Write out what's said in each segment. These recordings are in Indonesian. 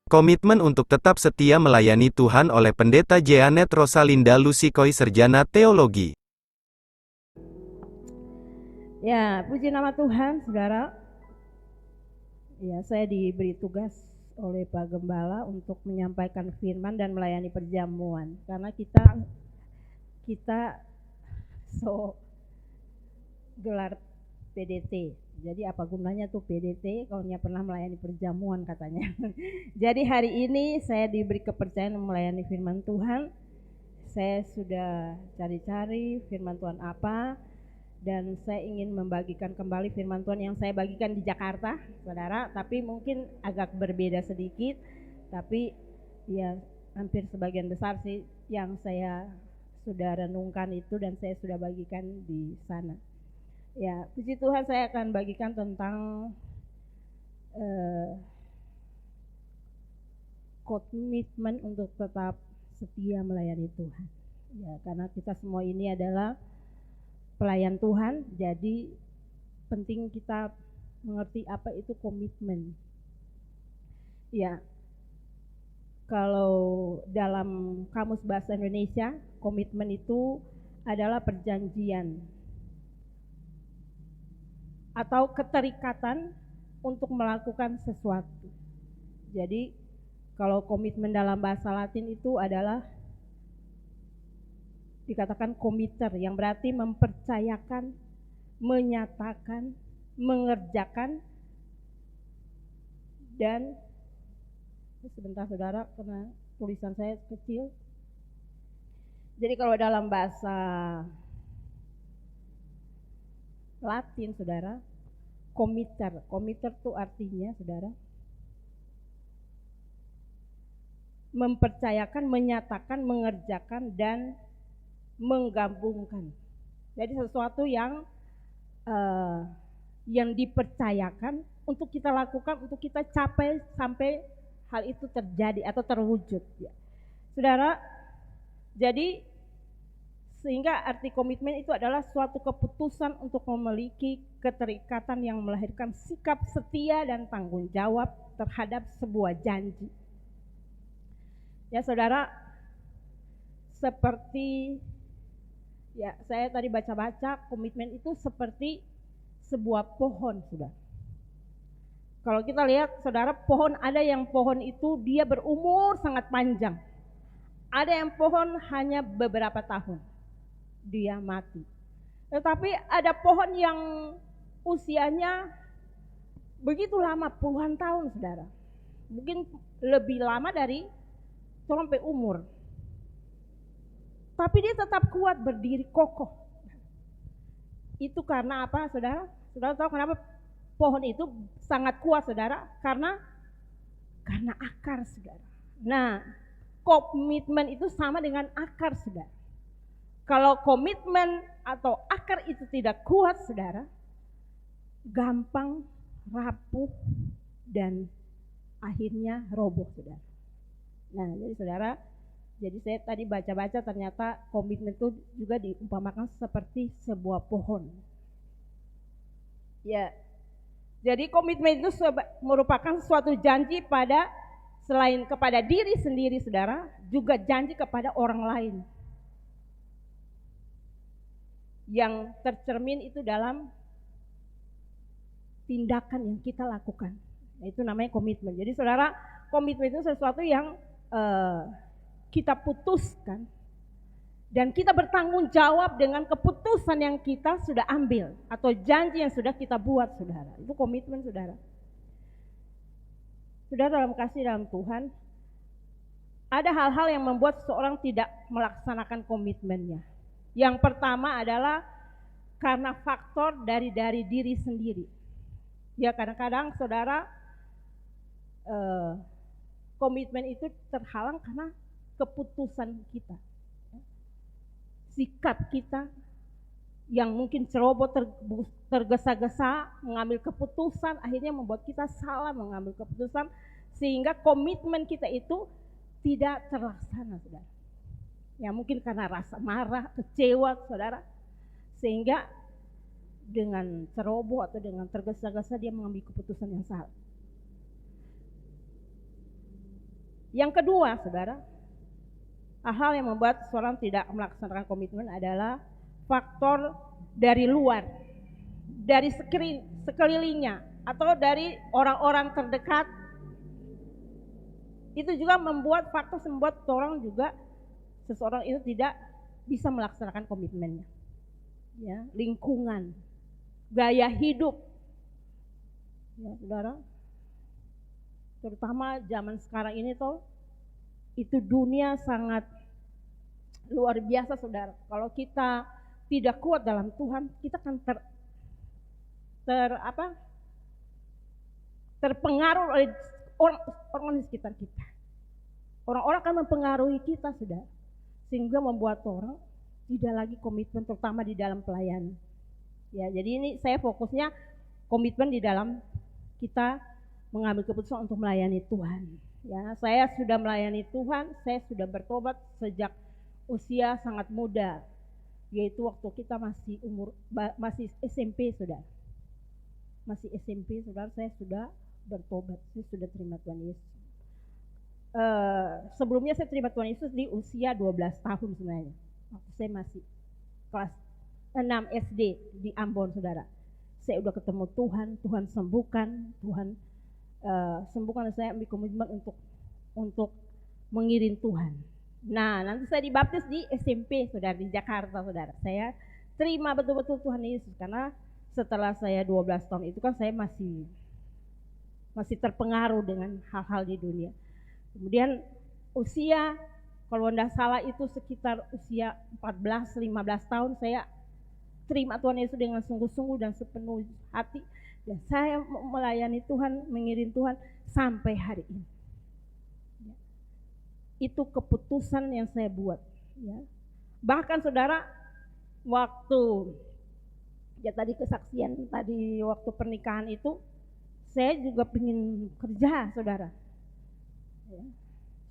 Komitmen untuk tetap setia melayani Tuhan oleh Pendeta Jeanet Rosalinda Lusikoi, Sarjana Teologi. Ya, puji nama Tuhan, saudara. Ya, saya diberi tugas oleh Pak Gembala untuk menyampaikan firman dan melayani perjamuan. Karena kita gelar PDT. Jadi apa gunanya tuh PDT kalau nggak pernah melayani perjamuan katanya. Jadi hari ini saya diberi kepercayaan melayani firman Tuhan. Saya sudah cari-cari firman Tuhan apa, dan saya ingin membagikan kembali firman Tuhan yang saya bagikan di Jakarta, saudara, tapi mungkin agak berbeda sedikit, tapi ya hampir sebagian besar sih yang saya sudah renungkan itu dan saya sudah bagikan di sana. Ya, puji Tuhan, saya akan bagikan tentang komitmen untuk tetap setia melayani Tuhan. Ya, karena kita semua ini adalah pelayan Tuhan, jadi penting kita mengerti apa itu komitmen. Ya, kalau dalam Kamus Bahasa Indonesia, komitmen itu adalah perjanjian atau keterikatan untuk melakukan sesuatu. Jadi kalau komitmen dalam bahasa Latin itu adalah dikatakan komiter, yang berarti mempercayakan, menyatakan, mengerjakan, dan sebentar saudara karena tulisan saya kecil. Jadi kalau dalam bahasa Latin, saudara, komiter itu artinya, saudara, mempercayakan, menyatakan, mengerjakan, dan menggabungkan. Jadi sesuatu yang dipercayakan untuk kita lakukan, untuk kita capai sampai hal itu terjadi atau terwujud. Ya. Saudara, jadi sehingga arti komitmen itu adalah suatu keputusan untuk memiliki keterikatan yang melahirkan sikap setia dan tanggung jawab terhadap sebuah janji. Ya saudara, seperti ya saya tadi baca-baca, komitmen itu seperti sebuah pohon, saudara. Kalau kita lihat, saudara, pohon, ada yang pohon itu dia berumur sangat panjang. Ada yang pohon hanya beberapa tahun dia mati. Tetapi ada pohon yang usianya begitu lama, puluhan tahun, saudara. Mungkin lebih lama dari sampai umur. Tapi dia tetap kuat berdiri kokoh. Itu karena apa, saudara? Saudara tahu kenapa pohon itu sangat kuat, saudara? Karena akar, saudara. Nah, komitmen itu sama dengan akar, saudara. Kalau komitmen atau akar itu tidak kuat, saudara, gampang rapuh dan akhirnya roboh, saudara. Nah, jadi saudara, jadi saya tadi baca-baca ternyata komitmen itu juga diumpamakan seperti sebuah pohon. Ya, jadi komitmen itu merupakan suatu janji selain kepada diri sendiri, saudara, juga janji kepada orang lain. Yang tercermin itu dalam tindakan yang kita lakukan. Nah, itu namanya komitmen. Jadi saudara, komitmen itu sesuatu yang kita putuskan dan kita bertanggung jawab dengan keputusan yang kita sudah ambil atau janji yang sudah kita buat, saudara. Itu komitmen, saudara. Saudara, dalam kasih dalam Tuhan, ada hal-hal yang membuat seseorang tidak melaksanakan komitmennya. Yang pertama adalah karena faktor dari diri sendiri. Ya, kadang-kadang saudara, komitmen itu terhalang karena keputusan kita, sikap kita yang mungkin ceroboh, tergesa-gesa mengambil keputusan, akhirnya membuat kita salah mengambil keputusan, sehingga komitmen kita itu tidak terlaksana, saudara. Ya, mungkin karena rasa marah, kecewa, saudara, sehingga dengan ceroboh atau dengan tergesa-gesa dia mengambil keputusan yang salah. Yang kedua, saudara, hal yang membuat seorang tidak melaksanakan komitmen adalah faktor dari luar, dari sekelilingnya, atau dari orang-orang terdekat. Itu juga membuat faktor membuat seseorang itu tidak bisa melaksanakan komitmennya. Ya, lingkungan, gaya hidup, ya saudara, terutama zaman sekarang ini itu dunia sangat luar biasa, saudara. Kalau kita tidak kuat dalam Tuhan, kita akan terpengaruh oleh orang di sekitar kita. Orang-orang akan mempengaruhi kita, saudara, sehingga membuat orang tidak lagi komitmen, terutama di dalam pelayanan. Ya, jadi ini saya fokusnya komitmen di dalam kita mengambil keputusan untuk melayani Tuhan. Ya, saya sudah melayani Tuhan, saya sudah bertobat sejak usia sangat muda, yaitu waktu kita masih SMP, saudara. Masih SMP, saudara, saya sudah bertobat, saya sudah terima Tuhan Yesus. Sebelumnya saya terima Tuhan Yesus di usia 12 tahun sebenarnya. Waktu saya masih kelas 6 SD di Ambon, saudara. Saya udah ketemu Tuhan, Tuhan sembuhkan, sembuhkan, saya ambil komitmen untuk mengiring Tuhan. Nah, nanti saya dibaptis di SMP, saudara, di Jakarta, saudara. Saya terima betul-betul Tuhan Yesus, karena setelah saya 12 tahun itu kan saya masih terpengaruh dengan hal-hal di dunia. Kemudian usia, kalau tidak salah itu sekitar usia 14-15 tahun, saya terima Tuhan Yesus dengan sungguh-sungguh dan sepenuh hati. Dan saya melayani Tuhan, mengiring Tuhan sampai hari ini. Itu keputusan yang saya buat. Ya. Bahkan saudara, waktu tadi kesaksian tadi waktu pernikahan itu, saya juga pengen kerja, saudara. Ya.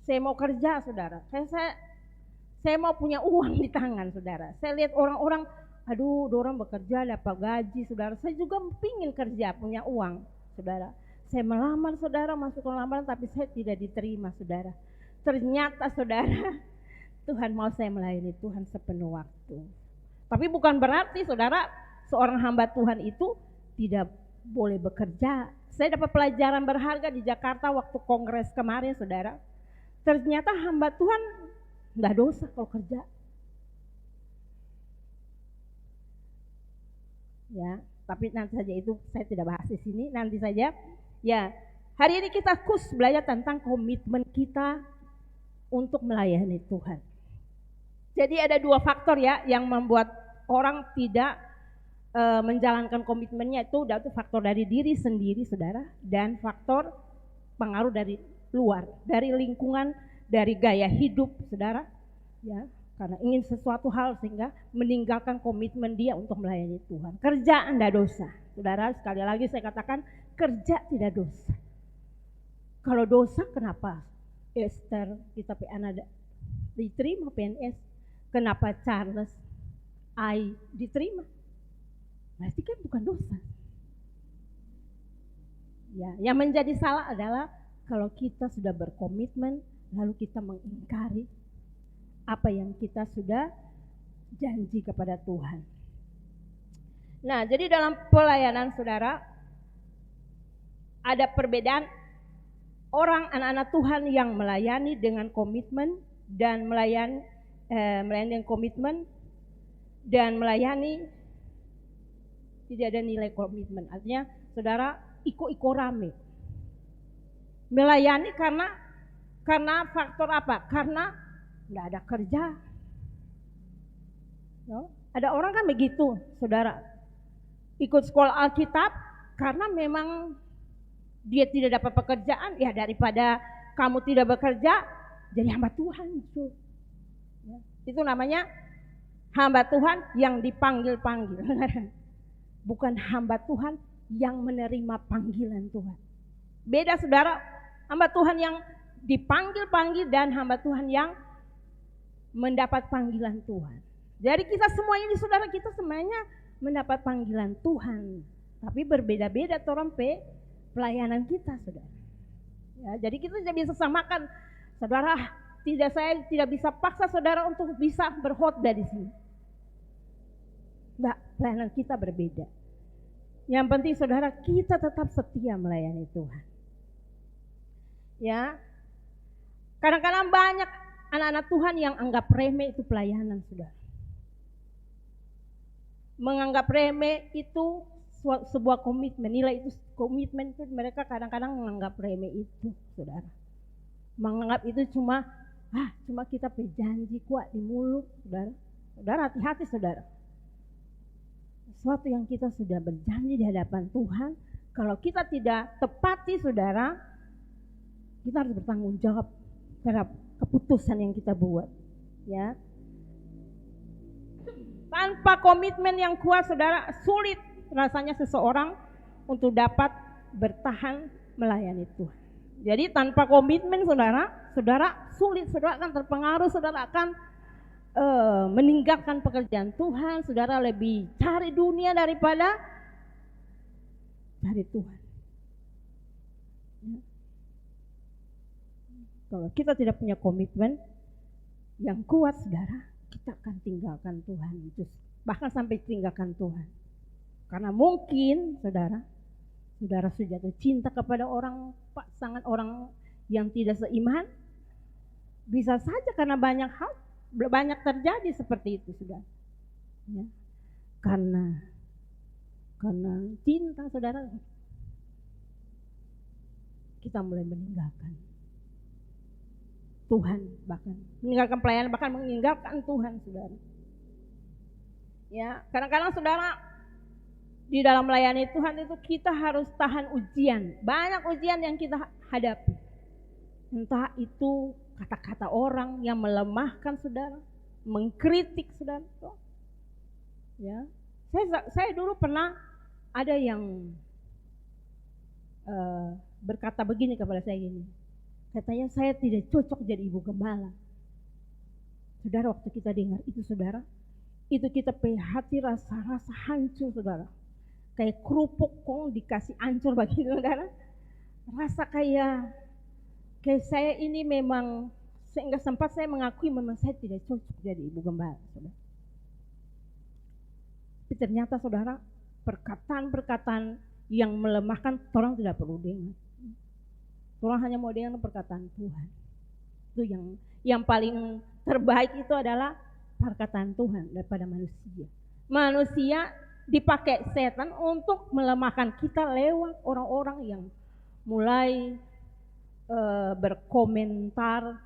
Saya mau kerja, saudara. Saya mau punya uang di tangan, saudara. Saya lihat orang-orang, aduh, orang bekerja dapat gaji, saudara. Saya juga pengen kerja, punya uang, saudara. Saya melamar, saudara, masuk ke lamaran, tapi saya tidak diterima, saudara. Ternyata, saudara, Tuhan mau saya melayani Tuhan sepenuh waktu. Tapi bukan berarti, saudara, seorang hamba Tuhan itu tidak boleh bekerja. Saya dapat pelajaran berharga di Jakarta waktu kongres kemarin, saudara. Ternyata hamba Tuhan enggak dosa kalau kerja. Ya, tapi nanti saja itu saya tidak bahas di sini, nanti saja. Ya, hari ini kita khusus belajar tentang komitmen kita untuk melayani Tuhan. Jadi ada dua faktor ya yang membuat orang tidak menjalankan komitmennya, itu faktor dari diri sendiri, saudara, dan faktor pengaruh dari luar, dari lingkungan, dari gaya hidup, saudara, ya, karena ingin sesuatu hal sehingga meninggalkan komitmen dia untuk melayani Tuhan. Kerja anda dosa, saudara, sekali lagi saya katakan kerja tidak dosa. Kalau dosa kenapa Esther kita PNS diterima PNS, kenapa Charles I diterima? Berarti kan bukan dosa. Ya, yang menjadi salah adalah kalau kita sudah berkomitmen lalu kita mengingkari apa yang kita sudah janji kepada Tuhan. Nah, jadi dalam pelayanan, saudara, ada perbedaan orang anak-anak Tuhan yang melayani dengan komitmen dan melayani dengan komitmen dan melayani tidak ada nilai komitmen. Artinya, saudara, iko rame. Melayani karena faktor apa? Karena enggak ada kerja. No? Ada orang kan begitu, saudara. Ikut sekolah Alkitab karena memang dia tidak dapat pekerjaan, ya daripada kamu tidak bekerja, jadi hamba Tuhan itu. Ya. Itu namanya hamba Tuhan yang dipanggil-panggil. Bukan hamba Tuhan yang menerima panggilan Tuhan. Beda, saudara, hamba Tuhan yang dipanggil-panggil dan hamba Tuhan yang mendapat panggilan Tuhan. Jadi kita semua ini, saudara, kita semuanya mendapat panggilan Tuhan. Tapi berbeda-beda orang pelayanan kita, saudara. Ya, jadi kita tidak bisa samakan Saudara, saya tidak bisa paksa saudara untuk bisa berkhotbah di sini. Enggak, pelayanan kita berbeda. Yang penting saudara, kita tetap setia melayani Tuhan. Ya, kadang-kadang banyak anak-anak Tuhan yang anggap remeh itu pelayanan, saudara. Menganggap remeh itu sebuah komitmen, nilai itu komitmen itu mereka kadang-kadang menganggap remeh itu, saudara. Menganggap itu cuma kita berjanji kuat di mulut, saudara. Saudara, hati-hati saudara. Sesuatu yang kita sudah berjanji di hadapan Tuhan, kalau kita tidak tepati saudara, kita harus bertanggung jawab terhadap keputusan yang kita buat, ya. Tanpa komitmen yang kuat saudara, sulit rasanya seseorang untuk dapat bertahan melayani Tuhan. Jadi tanpa komitmen saudara sulit, saudara akan terpengaruh, saudara akan meninggalkan pekerjaan Tuhan, saudara lebih cari dunia daripada cari Tuhan. Ya. Kalau kita tidak punya komitmen yang kuat saudara, kita akan tinggalkan Tuhan, bahkan sampai tinggalkan Tuhan. Karena mungkin saudara sudah jatuh cinta kepada pasangan orang yang tidak seiman, bisa saja karena banyak terjadi seperti itu saudara. Ya. Karena cinta saudara, kita mulai meninggalkan Tuhan, bahkan meninggalkan pelayanan, bahkan meninggalkan Tuhan saudara. Ya, kadang-kadang saudara di dalam melayani Tuhan itu kita harus tahan ujian. Banyak ujian yang kita hadapi. Entah itu kata-kata orang yang melemahkan saudara, mengkritik saudara. Ya, saya dulu pernah ada yang berkata begini kepada saya gini. Katanya saya tidak cocok jadi ibu gembala. Saudara, waktu kita dengar itu saudara, itu kita hati rasa hancur saudara. Kayak kerupuk kong dikasih hancur bagi saudara. Rasa kayak saya ini memang, sehingga sempat saya mengakui memang saya tidak cocok jadi ibu gembala saudara. Tapi ternyata saudara, perkataan-perkataan yang melemahkan orang tidak perlu dengar. Orang hanya mau dengar perkataan Tuhan. Itu yang paling terbaik itu adalah perkataan Tuhan daripada manusia. Manusia dipakai setan untuk melemahkan kita lewat orang-orang yang mulai berkomentar.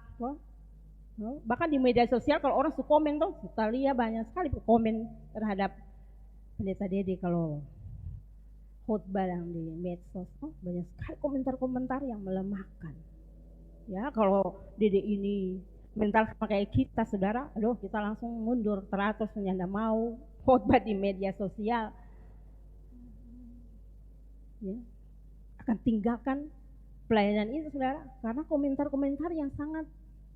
Bahkan di media sosial kalau orang suka komen tuh, kita lihat banyak sekali komen terhadap Pendeta Dede kalau khotbah yang di medsos, banyak sekali komentar-komentar yang melemahkan. Ya, kalau Dede ini mental sama kayak kita saudara, aduh kita langsung mundur teratur, tidak mau khotbah di media sosial. Ya, akan tinggalkan pelayanan itu saudara, karena komentar-komentar yang sangat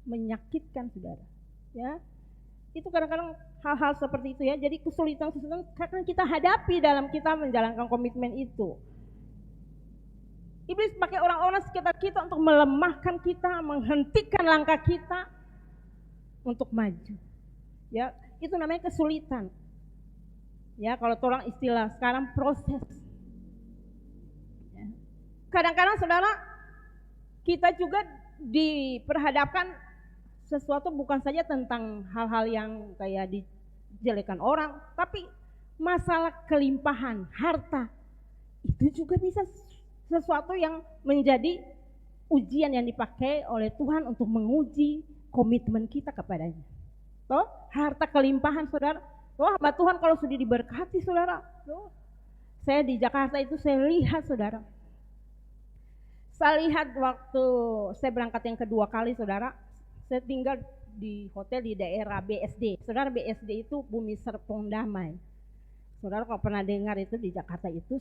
menyakitkan saudara. Ya, itu kadang-kadang hal-hal seperti itu ya. Jadi kesulitan karena kita hadapi dalam kita menjalankan komitmen itu. Iblis pakai orang-orang sekitar kita untuk melemahkan kita, menghentikan langkah kita untuk maju. Ya, itu namanya kesulitan. Ya, kalau orang istilah sekarang proses. Ya. Kadang-kadang saudara, kita juga diperhadapkan sesuatu bukan saja tentang hal-hal yang kayak dijelekan orang, tapi masalah kelimpahan harta itu juga bisa sesuatu yang menjadi ujian yang dipakai oleh Tuhan untuk menguji komitmen kita kepadanya. Toh, harta kelimpahan saudara. Wah, hamba Tuhan kalau sudah diberkati saudara. Toh, saya di Jakarta itu saya lihat saudara. Saya lihat waktu saya berangkat yang kedua kali saudara. Saya tinggal di hotel di daerah BSD. Saudara, BSD itu Bumi Serpong Damai. Saudara kalau pernah dengar itu di Jakarta itu,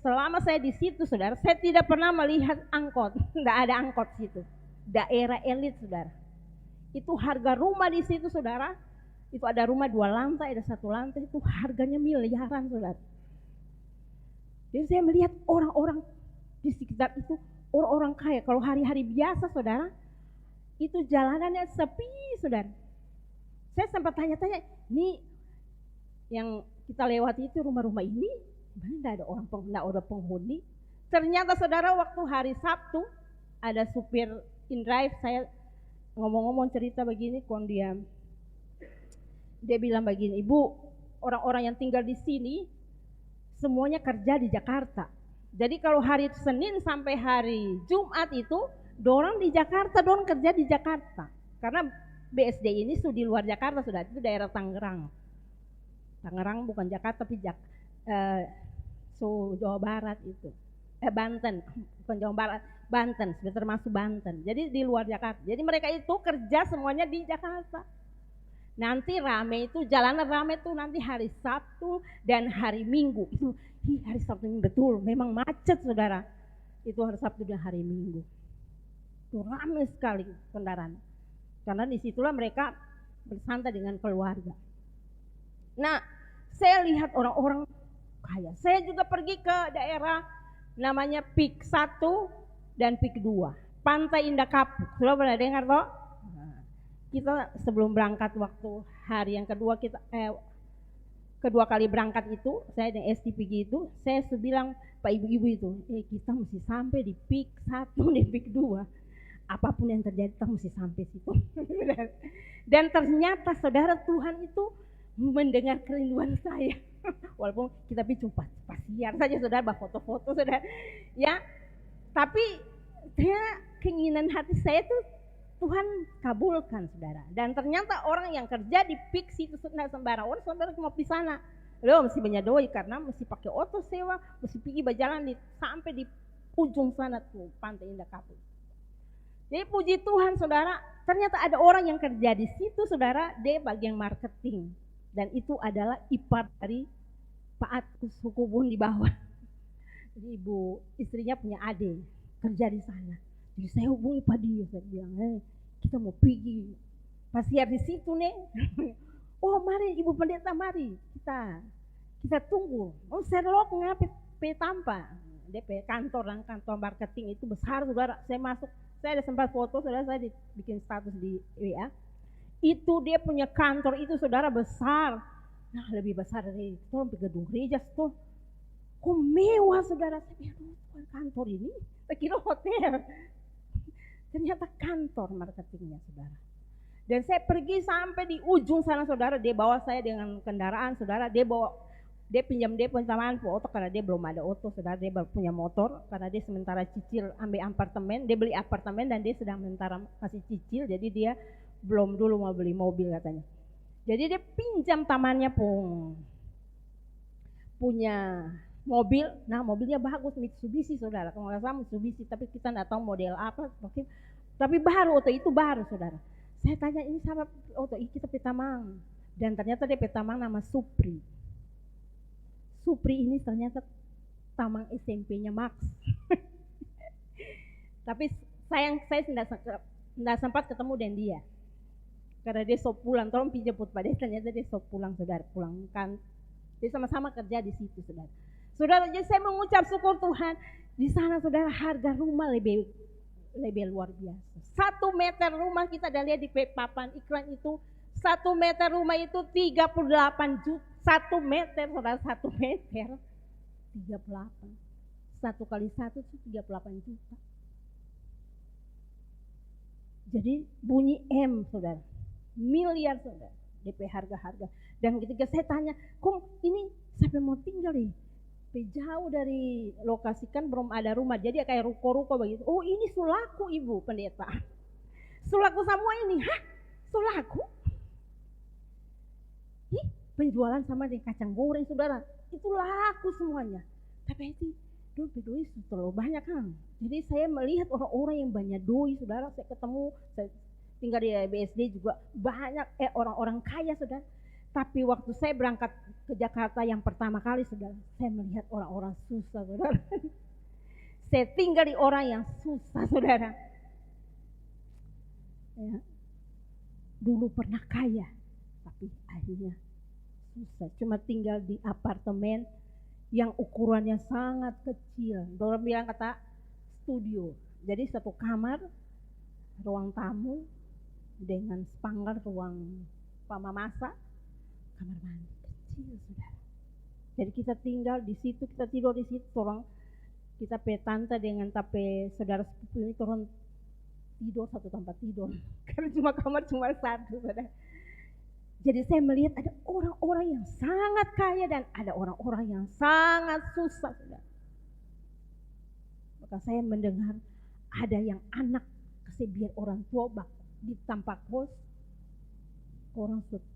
selama saya di situ saudara, saya tidak pernah melihat angkot. Tidak ada angkot situ. Daerah elit saudara. Itu harga rumah di situ saudara, itu ada rumah 2 lantai, ada 1 lantai, itu harganya miliaran saudara. Jadi saya melihat orang-orang di sekitar itu, orang-orang kaya. Kalau hari-hari biasa saudara, Itu jalanannya sepi, saudara. Saya sempat tanya-tanya, ini yang kita lewati itu rumah-rumah ini, mana nggak ada penghuni. Ternyata saudara, waktu hari Sabtu ada supir InDrive, saya ngomong-ngomong cerita begini, dia bilang begini, Ibu, orang-orang yang tinggal di sini semuanya kerja di Jakarta. Jadi kalau hari Senin sampai hari Jumat itu dorang di Jakarta, dorang kerja di Jakarta. Karena BSD ini sudah di luar Jakarta, sudah itu daerah Tangerang. Tangerang bukan Jakarta tapi Jawa Barat itu. Banten, bukan Jawa Barat, Banten, sudah termasuk Banten. Jadi di luar Jakarta. Jadi mereka itu kerja semuanya di Jakarta. Nanti rame itu, jalanan rame itu nanti hari Sabtu dan hari Minggu. Itu hari Sabtu ini betul, memang macet saudara. Itu hari Sabtu dan hari Minggu. Itu rame sekali kendaraan. Karena disitulah mereka bersantai dengan keluarga. Nah, saya lihat orang-orang kaya. Saya juga pergi ke daerah namanya PIK 1 dan PIK 2. Pantai Indah Kapuk. Sudah pernah dengar toh? Kita sebelum berangkat waktu hari yang kedua kedua kali berangkat itu, saya dengan STPG itu, saya bilang Pak Ibu-ibu itu, kita mesti sampai di PIK 1 dan PIK 2. Apapun yang terjadi kita mesti sampai situ. Dan ternyata saudara, Tuhan itu mendengar kerinduan saya. Walaupun kita cuma pasiar saja saudara, foto-foto saudara. Ya, tapi keinginan hati saya tuh Tuhan kabulkan saudara. Dan ternyata orang yang kerja di PIK situ sembarang orang, saudara cuma di sana. Lo mesti banyak doi karena mesti pakai oto sewa, mesti pergi berjalan sampai di ujung sana tuh Pantai Indah Kapuk. Jadi puji Tuhan saudara, ternyata ada orang yang kerja di situ saudara, dia bagian marketing. Dan itu adalah ipar dari Pak Atus Hukubun di bawah. Jadi ibu istrinya punya adik kerja di sana. Jadi saya hubungi Pak Dio, saya bilang, kita mau pergi pasiar di situ nih. Oh mari Ibu Pendeta, mari kita tunggu. Oh Sherlock ngapain tampak? DP kantor marketing itu besar saudara. Saya masuk, saya ada sempat foto saudara, saya bikin status di WA. Itu dia punya kantor itu saudara besar. Nah lebih besar dari itu gedung gereja tuh. Kok mewah saudara. Saya bilang, kantor ini saya kira hotel. Ternyata kantor marketingnya saudara. Dan saya pergi sampai di ujung sana saudara, dia bawa saya dengan kendaraan saudara, dia pinjam dia pinjaman oto karena dia belum ada oto saudara, dia baru punya motor karena dia sementara cicil ambil apartemen, dia beli apartemen dan dia sedang sementara masih cicil, jadi dia belum dulu mau beli mobil katanya. Jadi dia pinjam tamannya punya mobil, nah mobilnya bagus Mitsubishi saudara, kalau nggak salah Mitsubishi, tapi kita nggak tahu model apa, tapi baru, oto itu baru saudara. Saya tanya ini siapa oto kita petamang, dan ternyata dia petamang nama Supri. Supri ini ternyata tamang SMP-nya Max. Tapi saya tidak sempat ketemu dengan dia, karena dia sok pulang, tolong dijemput pada ternyata dia sok pulang saudara, pulang kan, dia sama-sama kerja di situ saudara. Saudara, jadi saya mengucap syukur Tuhan. Di sana saudara harga rumah lebih luar biasa. 1 meter rumah kita dan lihat di papan iklan itu, 1 meter rumah itu 38 juta. 1 meter saudara, 1 meter 38. 1 kali 1 itu 38 juta. Jadi bunyi M saudara, miliar saudara, DP harga-harga. Dan ketika saya tanya, kok ini siapa mau tinggal nih? Jauh dari lokasi kan belum ada rumah, jadi kayak ruko-ruko begitu. Oh ini sulaku Ibu Pendeta, sulaku semua ini. Hah, sulaku? Ih, penjualan sama dengan kacang goreng saudara, itu laku semuanya. Tapi itu doi terlalu banyak kan. Jadi saya melihat orang-orang yang banyak doi saudara, saya ketemu, saya tinggal di BSD juga banyak orang-orang kaya saudara. Tapi waktu saya berangkat ke Jakarta yang pertama kali saudara, saya melihat orang-orang susah saudara. Saya tinggal di orang yang susah saudara. Ya. Dulu pernah kaya, tapi akhirnya susah. Cuma tinggal di apartemen yang ukurannya sangat kecil. Orang bilang kata studio. Jadi 1 kamar ruang tamu dengan spangler ruang memasak, kamar mandi kecil saudara. Jadi kita tinggal di situ, kita tidur di situ, tolong kita tante dengan tapi saudara sepupu ini turun tidur satu tempat tidur karena cuma kamar cuma satu saudara. Jadi saya melihat ada orang-orang yang sangat kaya dan ada orang-orang yang sangat susah saudara. Maka saya mendengar ada yang anak kasih biar orang tua di tempat kos,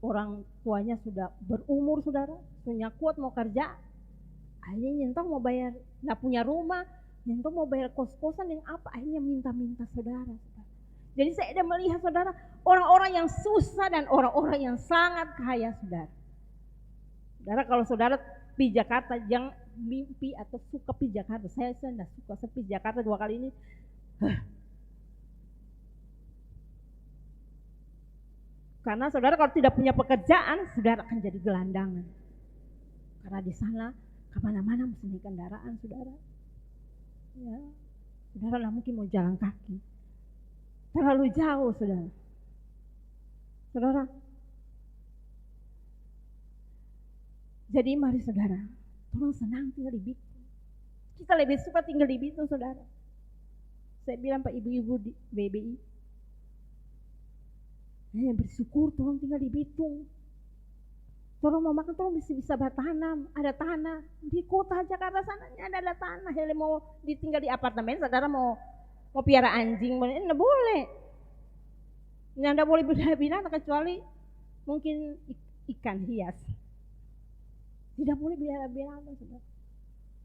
orang tuanya sudah berumur saudara, punya kuat mau kerja, akhirnya nyentang mau bayar, nggak punya rumah, nyentang mau bayar kos-kosan dengan apa, akhirnya minta-minta saudara. Jadi saya ada melihat saudara, orang-orang yang susah dan orang-orang yang sangat kaya saudara. Saudara kalau saudara di Jakarta jangan mimpi atau suka pergi Jakarta. Saya tidak suka pergi Jakarta 2 kali ini. Karena saudara kalau tidak punya pekerjaan, saudara akan jadi gelandangan. Karena di sana kemana-mana mesti naik kendaraan saudara. Ya, saudara lah mungkin mau jalan kaki. Terlalu jauh saudara. Saudara. Jadi mari saudara, tolong senang tinggal di Bitung. Kita lebih suka tinggal di Bitung saudara. Saya bilang Pak ibu-ibu di BBI, bersyukur tolong tinggal di Bitung. Tolong mau makan, tolong bisa bertanam, ada tanah. Di kota Jakarta sana ada tanah. Yang mau ditinggal di apartemen, saudara mau piara anjing, enggak boleh. Enggak boleh binatang kecuali mungkin ikan hias. Tidak boleh binatang saudara.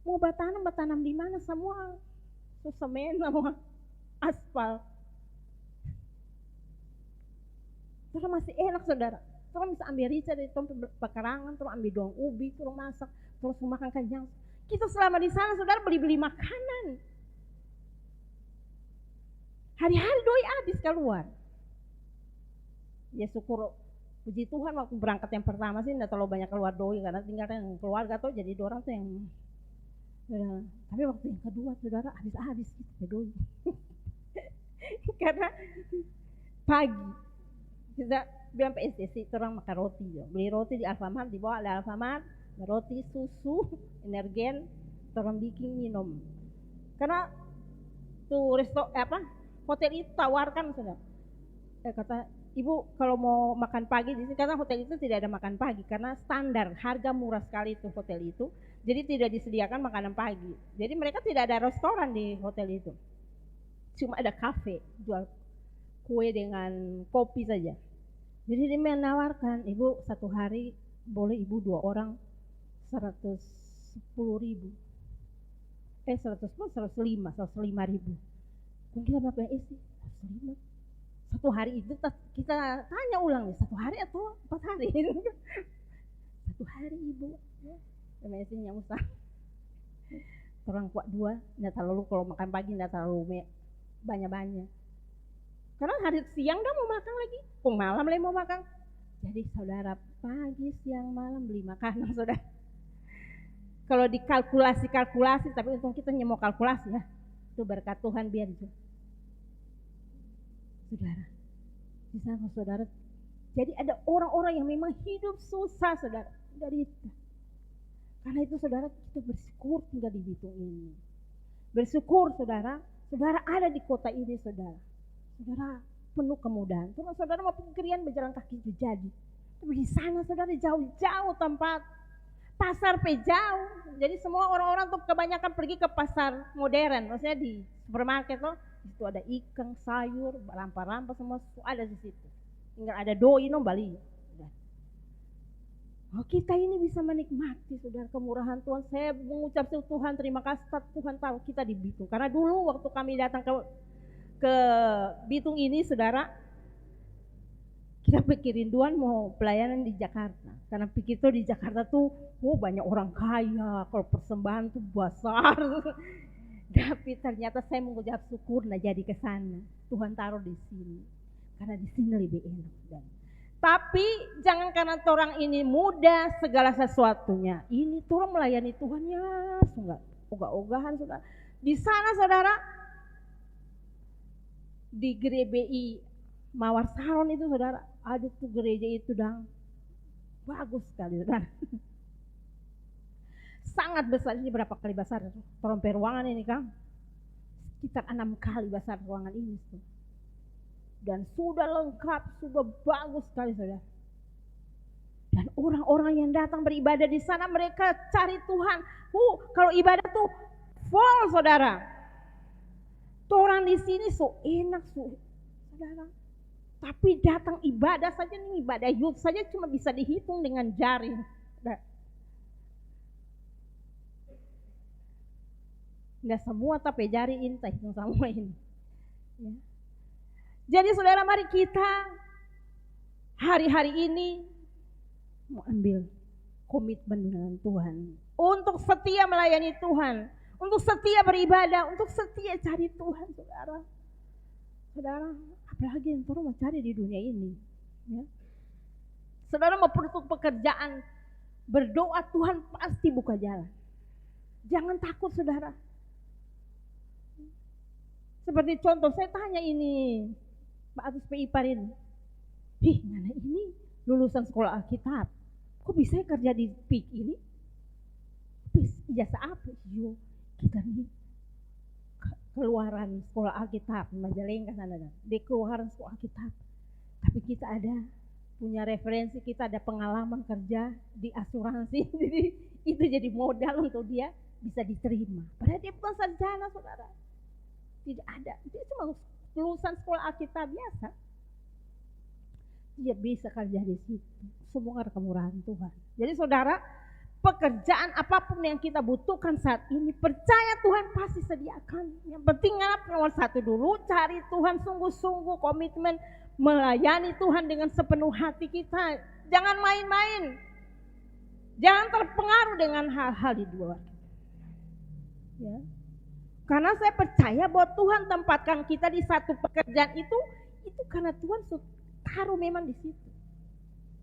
Mau bertanam di mana semua semen sama aspal. Saudara masih enak saudara. Saudara bisa ambil rica dari tempat pekarangan, terus ambil daun ubi, terus masak, terus makan kenyang. Kita selama di sana saudara beli makanan. Hari-hari doi habis keluar. Ya syukur, puji Tuhan waktu berangkat yang pertama sih enggak terlalu banyak keluar doi karena tinggal yang keluarga tuh jadi orang tuh yang. Tapi waktu yang kedua saudara habis gitu doi. Karena pagi kita bilang PSDC orang makan roti ya. Beli roti di Alfamart, dibawa di Alfamart, roti, susu, energen, orang bikin minum. Karena tuh hotel itu tawarkan saudara. Kata ibu kalau mau makan pagi di sini karena hotel itu tidak ada makan pagi karena standar harga murah sekali itu hotel itu. Jadi tidak disediakan makanan pagi. Jadi mereka tidak ada restoran di hotel itu. Cuma ada kafe jual kue dengan kopi saja. Jadi dia menawarkan ibu 1 hari boleh ibu 2 orang 110.000. 105.000. Kok kita berapa isi? 105. 1 hari itu kita tanya ulang nih, 1 hari atau 4 hari? 1 hari ibu. Isinya usah. Orang kuat 2, enggak terlalu kalau makan pagi enggak terlalu banyak-banyak. Karena hari siang dah mau makan lagi, malam lagi mau makan. Jadi saudara pagi, siang, malam beli makanan saudara. Kalau dikalkulasi, tapi untung kita mau kalkulasi ya. Itu berkat Tuhan biar itu. Saudara, di sana saudara. Jadi ada orang-orang yang memang hidup susah saudara. Dari itu. Karena itu saudara kita bersyukur tinggal di Bitung ini. Bersyukur saudara ada di kota ini saudara. Saudara penuh kemudahan. Saudara mau pikirian berjalan kaki itu jadi. Tapi di sana saudara jauh-jauh tempat. Pasar jauh. Jadi semua orang-orang tuh kebanyakan pergi ke pasar modern. Maksudnya di supermarket loh. Itu ada ikan, sayur, rampa-rampa semua ada di situ. Tinggal ada doi bali. Oh, kita ini bisa menikmati saudara kemurahan Tuhan. Saya mengucap Tuhan terima kasih Tuhan tahu kita di Bitung. Karena dulu waktu kami datang ke Bitung ini saudara, kita pikirin Tuhan mau pelayanan di Jakarta. Karena pikir tuh di Jakarta tuh banyak orang kaya, kalau persembahan tuh besar. Tapi ternyata saya mengucap syukur jadi ke sana. Tuhan taruh di sini. Karena di sini lebih enak. Tapi jangan karena orang ini mudah segala sesuatunya. Ini orang melayani Tuhan ya, ogah-ogahan saudara. Di sana saudara di GBI Mawar Salon itu saudara, aduh tuh gereja itu dang bagus sekali saudara. Sangat besar, ini berapa kali besar trompet ruangan ini Kang? Sekitar 6 kali besar ruangan ini. Dan sudah lengkap, sudah bagus sekali saudara. Dan orang-orang yang datang beribadah di sana mereka cari Tuhan. Kalau ibadah tuh full saudara. Tuh orang di sini so enak saudara. Tapi datang ibadah saja nih, ibadah youth saja cuma bisa dihitung dengan jari. Nggak semua tapi jari intai semua ini. Ya. Jadi saudara, mari kita hari-hari ini mau ambil komitmen dengan Tuhan. Untuk setia melayani Tuhan. Untuk setia beribadah. Untuk setia cari Tuhan saudara. Saudara, apalagi yang terus mau cari di dunia ini. Ya. Saudara mau untuk pekerjaan. Berdoa Tuhan pasti buka jalan. Jangan takut saudara. Seperti contoh saya tanya ini Pak Agus P.I.Par ini. Mana ini lulusan sekolah Alkitab. Kok bisa kerja di PIK ini? Ijazah apa? Yo, kita nih keluaran sekolah Alkitab, Majalengka sana. Di keluaran sekolah Alkitab. Tapi kita ada punya referensi, kita ada pengalaman kerja di asuransi. Jadi itu jadi modal untuk dia bisa diterima. Padahal dia bukan sarjana saudara. Tidak ada, dia cuma lulusan sekolah Alkitab biasa. Dia bisa kerja di situ. Semua karena kemurahan Tuhan. Jadi saudara, pekerjaan apapun yang kita butuhkan saat ini, percaya Tuhan pasti sediakan. Yang penting nomor 1 dulu, cari Tuhan sungguh-sungguh, komitmen melayani Tuhan dengan sepenuh hati kita. Jangan main-main. Jangan terpengaruh dengan hal-hal di luar. Ya. Karena saya percaya bahwa Tuhan tempatkan kita di satu pekerjaan itu karena Tuhan taruh memang di situ.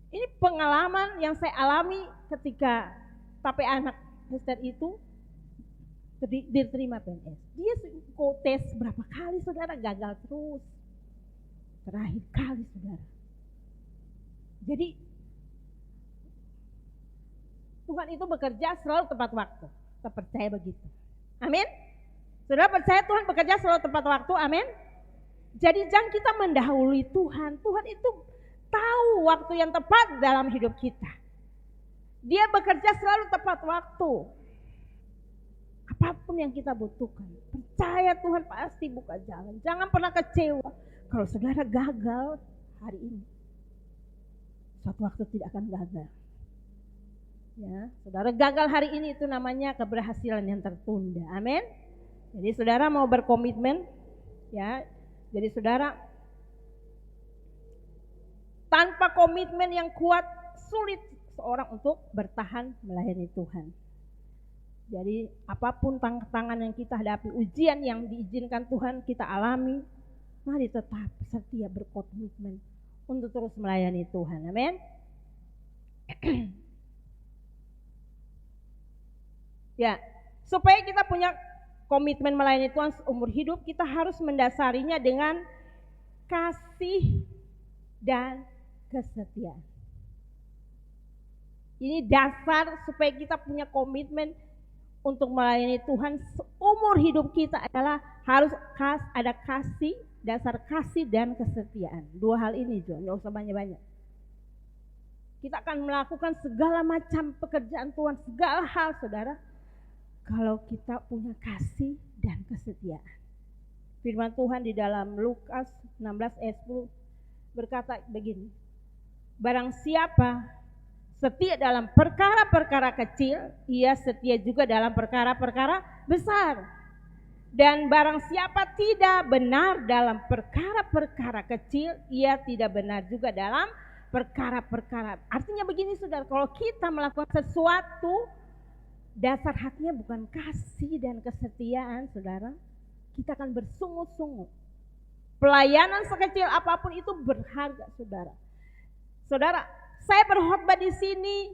Ini pengalaman yang saya alami ketika tapi anak Hester itu diterima PNS. Dia tes berapa kali saudara, gagal terus. Terakhir kali saudara. Jadi Tuhan itu bekerja selalu tepat waktu. Kita percaya begitu. Amin. Saudara percaya Tuhan bekerja selalu tepat waktu, amin. Jadi jangan kita mendahului Tuhan. Tuhan itu tahu waktu yang tepat dalam hidup kita. Dia bekerja selalu tepat waktu. Apapun yang kita butuhkan, percaya Tuhan pasti buka jalan. Jangan pernah kecewa kalau saudara gagal hari ini. Suatu waktu tidak akan gagal. Ya, saudara gagal hari ini itu namanya keberhasilan yang tertunda, amin. Jadi saudara mau berkomitmen, ya. Jadi saudara tanpa komitmen yang kuat sulit seorang untuk bertahan melayani Tuhan. Jadi apapun tantangan yang kita hadapi, ujian yang diizinkan Tuhan kita alami, mari tetap setia berkomitmen untuk terus melayani Tuhan. Amin. Ya, supaya kita punya komitmen melayani Tuhan seumur hidup, kita harus mendasarinya dengan kasih dan kesetiaan. Ini dasar supaya kita punya komitmen untuk melayani Tuhan seumur hidup kita adalah harus ada kasih, dasar kasih dan kesetiaan. 2 hal ini juga, nggak usah banyak-banyak. Kita akan melakukan segala macam pekerjaan Tuhan, segala hal saudara, kalau kita punya kasih dan kesetiaan. Firman Tuhan di dalam Lukas 16 ayat 10 berkata begini. Barang siapa setia dalam perkara-perkara kecil, ia setia juga dalam perkara-perkara besar. Dan barang siapa tidak benar dalam perkara-perkara kecil, ia tidak benar juga dalam perkara-perkara. Artinya begini saudara, kalau kita melakukan sesuatu dasar hatinya bukan kasih dan kesetiaan saudara, kita akan bersungut-sungut. Pelayanan sekecil apapun itu berharga saudara. Saudara, saya berkhotbah di sini,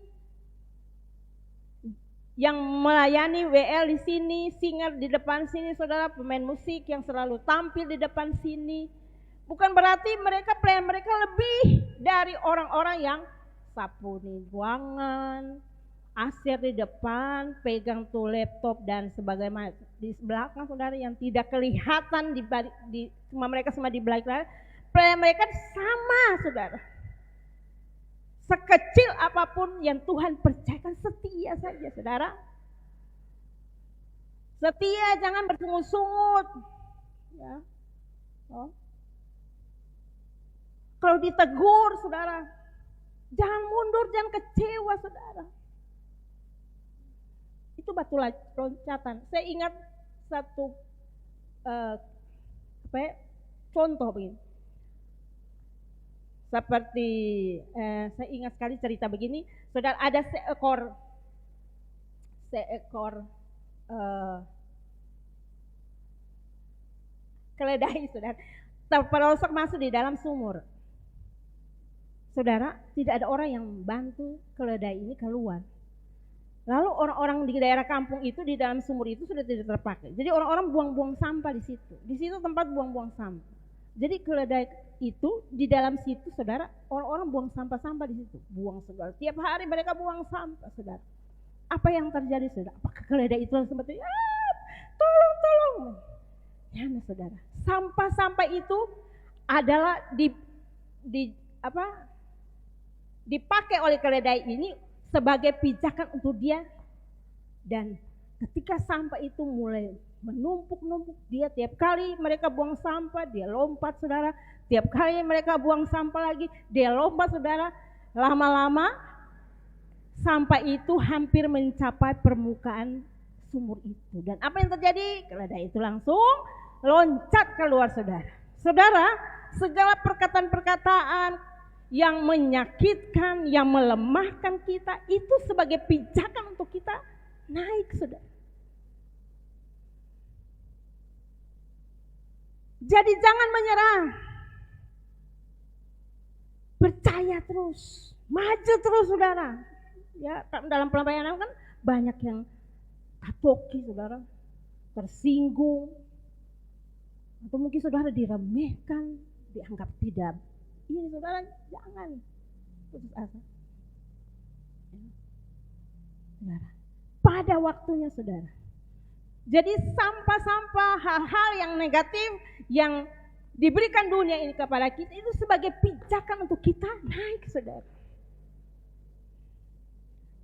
yang melayani WL di sini, singer di depan sini, saudara, pemain musik yang selalu tampil di depan sini, Bukan berarti pelayan mereka lebih dari orang-orang yang sapu di ruangan, asir di depan, pegang tuh laptop dan sebagainya di belakang saudara yang tidak kelihatan semua mereka semua di belakang. Pelayan mereka sama saudara. Sekecil apapun yang Tuhan percayakan setia saja saudara. Setia, jangan bersungut-sungut. Ya. Oh. Kalau ditegur saudara, jangan mundur, jangan kecewa saudara. Itu batu loncatan. Saya ingat satu contoh begini. Seperti saya ingat sekali cerita begini, saudara, ada seekor keledai saudara terperosok masuk di dalam sumur. Saudara, tidak ada orang yang bantu keledai ini keluar. Lalu orang-orang di daerah kampung itu di dalam sumur itu sudah tidak terpakai. Jadi orang-orang buang-buang sampah di situ. Di situ tempat buang-buang sampah. Jadi keledai itu di dalam situ saudara, orang-orang buang sampah-sampah di situ. Buang saudara. Tiap hari mereka buang sampah saudara. Apa yang terjadi saudara? Apakah keledai itu seperti tolong. Ya saudara. Sampah-sampah itu adalah dipakai oleh keledai ini sebagai pijakan untuk dia, dan ketika sampah itu mulai menumpuk, dia tiap kali mereka buang sampah dia lompat saudara, tiap kali mereka buang sampah lagi dia lompat saudara. Lama-lama sampah itu hampir mencapai permukaan sumur itu, dan apa yang terjadi? Keledai itu langsung loncat keluar saudara. Saudara, segala perkataan-perkataan yang menyakitkan, yang melemahkan kita itu sebagai pijakan untuk kita naik saudara. Jadi jangan menyerah, percaya terus, maju terus saudara. Ya, dalam pelayanan kan banyak yang katoki saudara, tersinggung, atau mungkin saudara diremehkan, dianggap tidak. Ini saudara, jangan putus asa. Saudara, pada waktunya saudara. Jadi sampah-sampah, hal-hal yang negatif yang diberikan dunia ini kepada kita itu sebagai pijakan untuk kita naik saudara.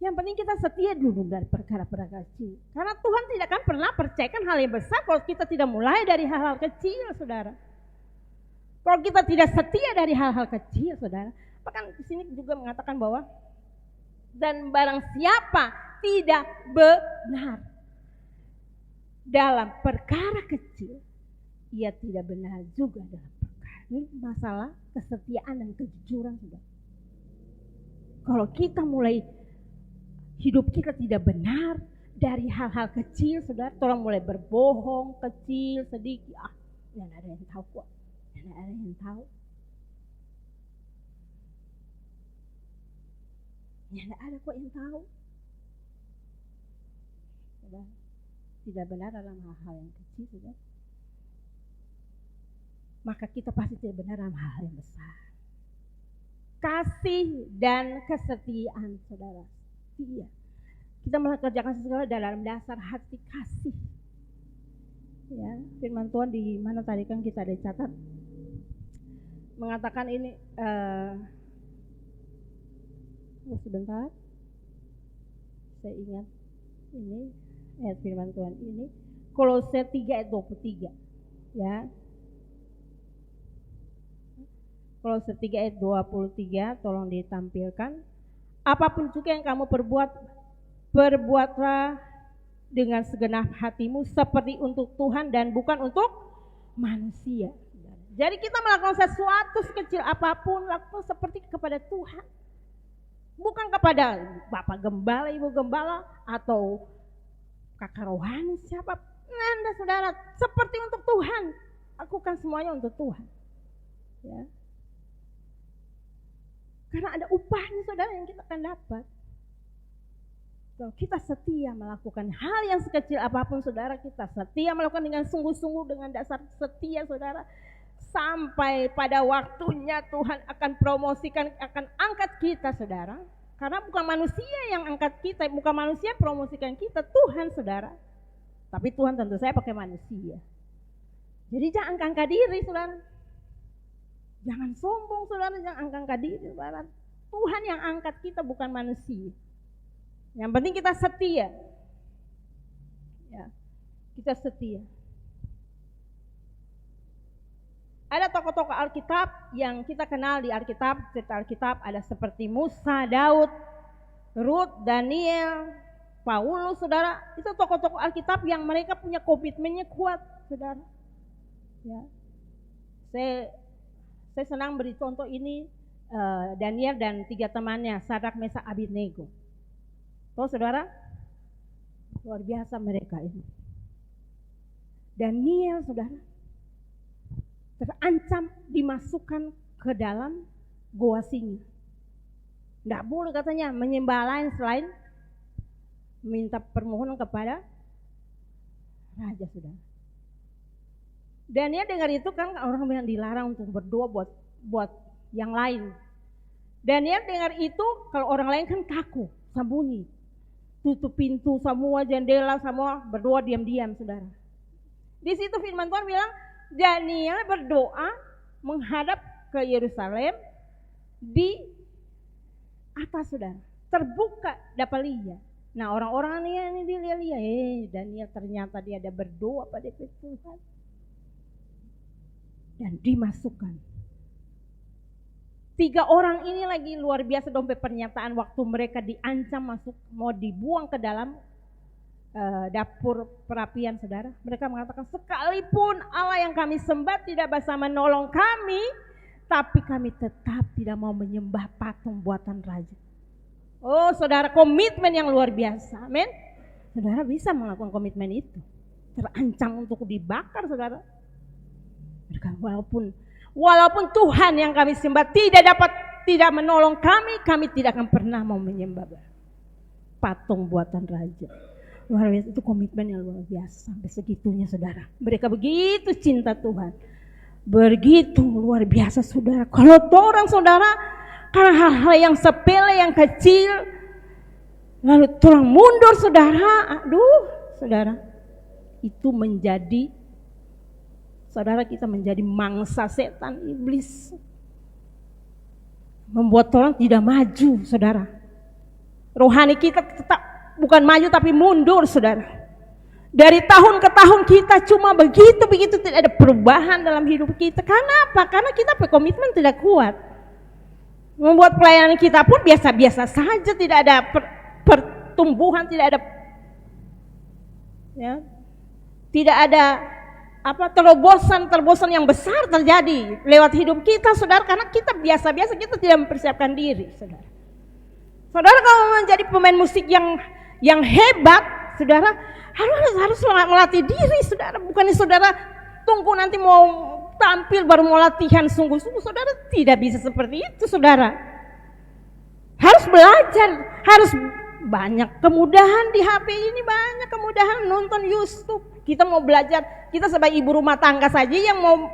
Yang penting kita setia dulu dari perkara-perkara kecil. Karena Tuhan tidak akan pernah percayakan hal yang besar kalau kita tidak mulai dari hal-hal kecil saudara. Kalau kita tidak setia dari hal-hal kecil saudara. Bahkan di sini juga mengatakan bahwa dan barang siapa tidak benar dalam perkara kecil, ia tidak benar juga dalam perkara. Ini masalah kesetiaan dan kejujuran saudara. Kalau kita mulai hidup kita tidak benar dari hal-hal kecil saudara, orang mulai berbohong kecil sedikit, yang ada yang tahu kok. Tidak ada yang tahu. Tidak ada kok yang tahu. Sudah tidak benar dalam hal-hal yang kecil sudah. Maka kita pasti tidak benar dalam hal yang besar. Kasih dan kesetiaan saudara. Setia. Kita mengerjakan sesuatu dalam dasar hati kasih. Ya, firman Tuhan di mana tadi kan kita ada catat mengatakan ini sebentar saya ingat ini ayat firman Tuhan ini Kolose 3 ayat 23 ya. Kolose 3 ayat 23 tolong ditampilkan. Apapun juga yang kamu perbuatlah dengan segenap hatimu seperti untuk Tuhan dan bukan untuk manusia. Jadi kita melakukan sesuatu sekecil apapun, lakukan seperti kepada Tuhan. Bukan kepada Bapak Gembala, Ibu Gembala, atau kakak rohani, siapa. Anda saudara, seperti untuk Tuhan. Lakukan semuanya untuk Tuhan. Ya. Karena ada upahnya saudara yang kita akan dapat. Kalau kita setia melakukan hal yang sekecil apapun saudara, kita setia melakukan dengan sungguh-sungguh dengan dasar setia saudara. sampai pada waktunya Tuhan akan promosikan, akan angkat kita saudara. Karena bukan manusia yang angkat kita, bukan manusia promosikan kita, Tuhan saudara. Tapi Tuhan tentu saya pakai manusia. Jadi jangan angkat diri saudara. Jangan sombong saudara, jangan angkat diri saudara. Tuhan yang angkat kita, bukan manusia. Yang penting kita setia. Ya, kita setia. Ada tokoh-tokoh Alkitab yang kita kenal di Alkitab, cerita Alkitab ada seperti Musa, Daud, Rut, Daniel, Paulus, saudara. Itu tokoh-tokoh Alkitab yang mereka punya komitmennya kuat, saudara. Ya. Saya senang beri contoh ini, Daniel dan 3 temannya, Sadrak, Mesak, Abednego. Tahu saudara? Luar biasa mereka ini. Daniel, saudara, terancam dimasukkan ke dalam goa singa. Tidak boleh katanya menyembah lain selain minta permohonan kepada raja, saudara. Daniel dengar itu kan orang bilang dilarang untuk berdoa buat yang lain. Daniel dengar itu, kalau orang lain kan takut, sembunyi, tutup pintu semua, jendela semua, berdoa diam-diam, saudara. Di situ firman Tuhan bilang, Daniel berdoa menghadap ke Yerusalem di atas, saudara. Terbuka dapat lihat. Nah, orang-orang ini dia lihat, Daniel ternyata dia ada berdoa pada Tuhan. Dan dimasukkan. 3 orang ini lagi luar biasa dompet pernyataan waktu mereka diancam masuk, mau dibuang ke dalam dapur perapian, saudara. Mereka mengatakan, sekalipun Allah yang kami sembah tidak bisa menolong kami, tapi kami tetap tidak mau menyembah patung buatan raja. Oh saudara, komitmen yang luar biasa, amin. Saudara bisa melakukan komitmen itu. Terancam untuk dibakar, saudara. Mereka walaupun Tuhan yang kami sembah tidak menolong kami tidak akan pernah mau menyembah patung buatan raja. Luar biasa, itu komitmen yang luar biasa sampai segitunya, saudara. Mereka begitu cinta Tuhan, begitu luar biasa, saudara. Kalau orang, saudara, karena hal-hal yang sepele, yang kecil, lalu orang mundur, saudara. Aduh, saudara, itu menjadi, saudara, kita menjadi mangsa setan, iblis, membuat orang tidak maju, saudara. Rohani kita tetap bukan maju tapi mundur, saudara. Dari tahun ke tahun kita cuma begitu tidak ada perubahan dalam hidup kita. Karena apa? Karena kita berkomitmen tidak kuat. Membuat pelayanan kita pun biasa-biasa saja, tidak ada pertumbuhan, tidak ada terobosan yang besar terjadi lewat hidup kita, saudara. Karena kita biasa-biasa, kita tidak mempersiapkan diri, saudara. Saudara, kalau menjadi pemain musik yang hebat, saudara, harus melatih diri, saudara. Bukannya saudara tunggu nanti mau tampil baru mau latihan sungguh-sungguh, saudara. Tidak bisa seperti itu, saudara. Harus belajar, harus banyak kemudahan di HP ini, banyak kemudahan nonton YouTube. Kita mau belajar, kita sebagai ibu rumah tangga saja yang mau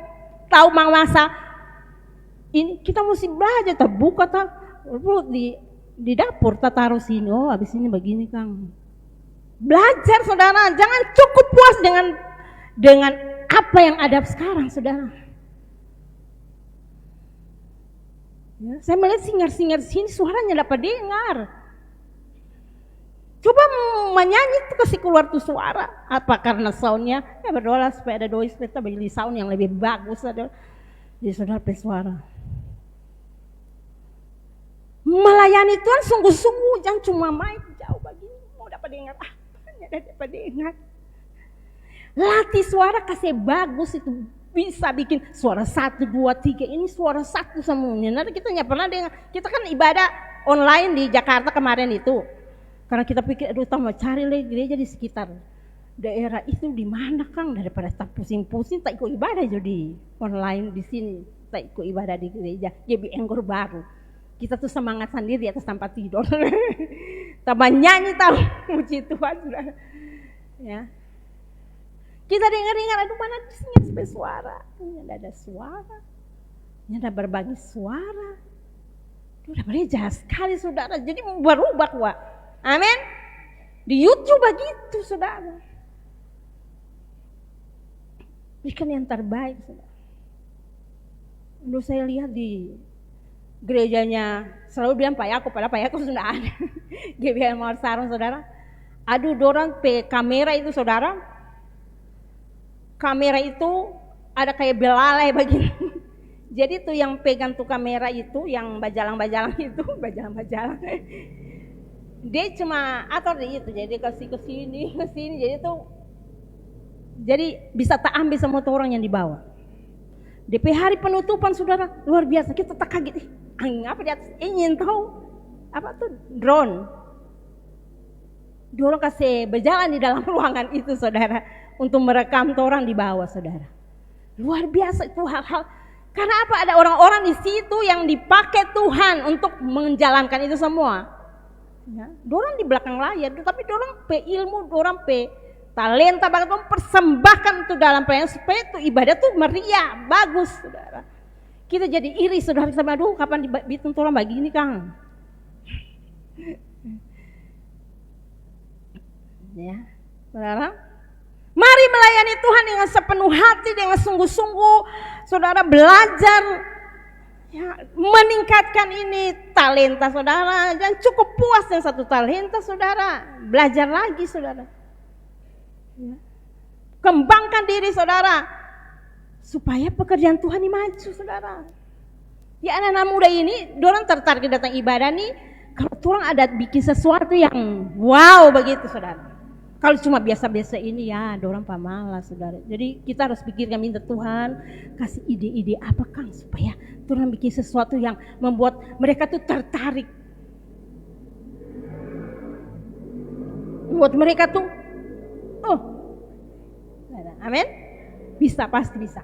tahu masa ini, kita mesti belajar, terbuka di dapur, taruh sini, oh habis ini begini Kang. Belajar, saudara, jangan cukup puas dengan apa yang ada sekarang, saudara. Ya, saya melihat singar-singar sini suaranya dapat dengar. Coba menyanyi tuh kasih keluar tuh suara. Apa karena soundnya? Ya berdoa supaya ada doi kita beli sound yang lebih bagus, saudara. Jadi saudara bersuara. Melayani Tuhan sungguh-sungguh, jangan cuma main jauh begini, mau dapat dengar dapat dengar. Latih suara, kasih bagus, itu bisa bikin suara 1, 2, 3, ini suara 1 semuanya. Nanti kita nggak pernah dengar. Kita kan ibadah online di Jakarta kemarin itu, karena kita pikir, aduh mau cari lagi gereja di sekitar daerah itu di mana Kang, daripada tak pusing-pusing tak ikut ibadah jadi online di sini, tak ikut ibadah di gereja, jadi engkor baru. Kita tuh semangat sendiri di atas tempat tidur. Tambah nyanyi tahu, puji Tuhan, saudara. Ya. Kita dengar, aduh mana disini sampai suara. Tidak ada suara. Tidak ada berbagi suara. Udah berbeda sekali saudara. Jadi berubah Wak. Amin. Di YouTube begitu saudara. Berikan yang terbaik saudara. Dulu saya lihat di gerejanya selalu bilang Pak Yakub, padahal Pak Yakub sudah ada. GBI Mawar Sarung saudara. Aduh dorang pe kamera itu saudara. Kamera itu ada kayak belalai begini. Jadi tuh yang pegang tuh kamera itu, yang bajalang-bajalang itu, bajalang-bajalang. Dia cuma atur itu, jadi kasih ke sini, jadi tuh, jadi bisa tak ambil semua orang yang dibawa. DP hari penutupan saudara, luar biasa, kita tak kaget. Apa di atas, ingin tahu apa tuh drone. Dorong kasih berjalan di dalam ruangan itu saudara, untuk merekam orang di bawah saudara. Luar biasa itu hal-hal. Karena apa? Ada orang-orang di situ yang dipakai Tuhan untuk menjalankan itu semua. Ya, dorang di belakang layar, tapi dorang pe ilmu, dorang pe talenta, bahkan mempersembahkan itu dalam pelayanan supaya itu ibadah tuh meriah, bagus, saudara. Kita jadi iri, saudara, sama aduh kapan dibikin orang begini Kang? Ya, saudara. Mari melayani Tuhan dengan sepenuh hati, dengan sungguh-sungguh. Saudara belajar, ya, meningkatkan ini talenta saudara. Dan cukup puas dengan satu talenta saudara. Belajar lagi saudara. Ya. Kembangkan diri saudara. Supaya pekerjaan Tuhan ini maju saudara. Ya anak-anak muda ini, dorang tertarik datang ibadah nih. Kalau orang ada bikin sesuatu yang wow begitu saudara. Kalau cuma biasa-biasa ini ya, dorang pamalas saudara. Jadi kita harus pikirkan, minta Tuhan kasih ide-ide apa Kang supaya Tuhan bikin sesuatu yang membuat mereka tuh tertarik. Membuat mereka tuh, oh, amin, bisa, pasti bisa.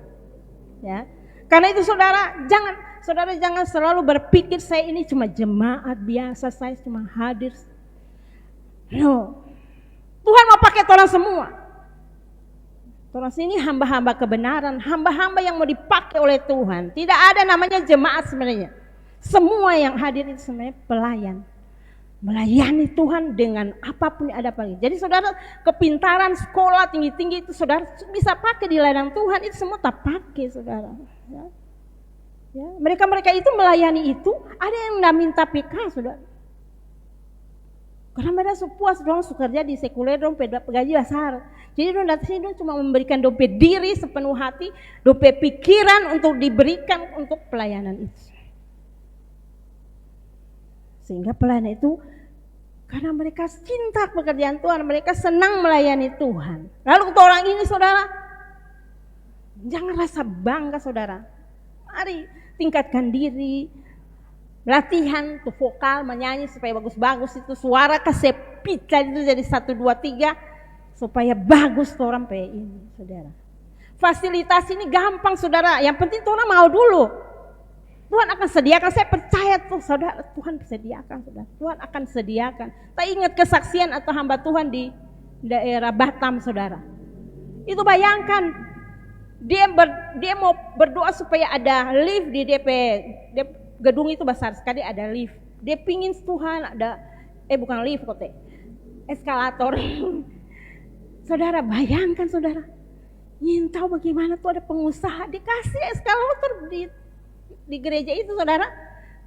Ya, karena itu saudara jangan selalu berpikir saya ini cuma jemaat biasa, saya cuma hadir. No. Tuhan mau pakai orang semua. Orang sini hamba-hamba kebenaran, hamba-hamba yang mau dipakai oleh Tuhan. Tidak ada namanya jemaat sebenarnya. Semua yang hadir itu sebenarnya pelayan. Melayani Tuhan dengan apapun yang ada pagi. Jadi saudara, kepintaran sekolah tinggi-tinggi itu saudara bisa pakai di ladang Tuhan, itu semua tak pakai saudara. Ya. Ya. Mereka itu melayani itu, ada yang tidak minta PK saudara. Karena mereka puas dong kerja di sekuler dong gaji besar. Jadi dong datang sini dong cuma memberikan dompet diri sepenuh hati, dompet pikiran untuk diberikan untuk pelayanan itu. Sehingga pelayanan itu karena mereka cinta pekerjaan Tuhan, mereka senang melayani Tuhan. Lalu untuk orang ini saudara, jangan rasa bangga saudara. Mari tingkatkan diri. Latihan tuh vokal, menyanyi supaya bagus-bagus itu suara kesepitan itu jadi 1, 2, 3 supaya bagus tuh orang ini saudara. Fasilitas ini gampang saudara, yang penting tuh orang mau dulu. Tuhan akan sediakan, saya percaya tuh saudara, Tuhan sediakan saudara. Tuhan akan sediakan. Tak ingat kesaksian atau hamba Tuhan di daerah Batam saudara. Itu bayangkan dia mau berdoa supaya ada lift di DP gedung itu besar sekali, ada lift. Dia pingin Tuhan ada, bukan lift kok eskalator. Saudara bayangkan saudara, ingin tahu bagaimana tuh ada pengusaha dikasih eskalator di gereja itu saudara.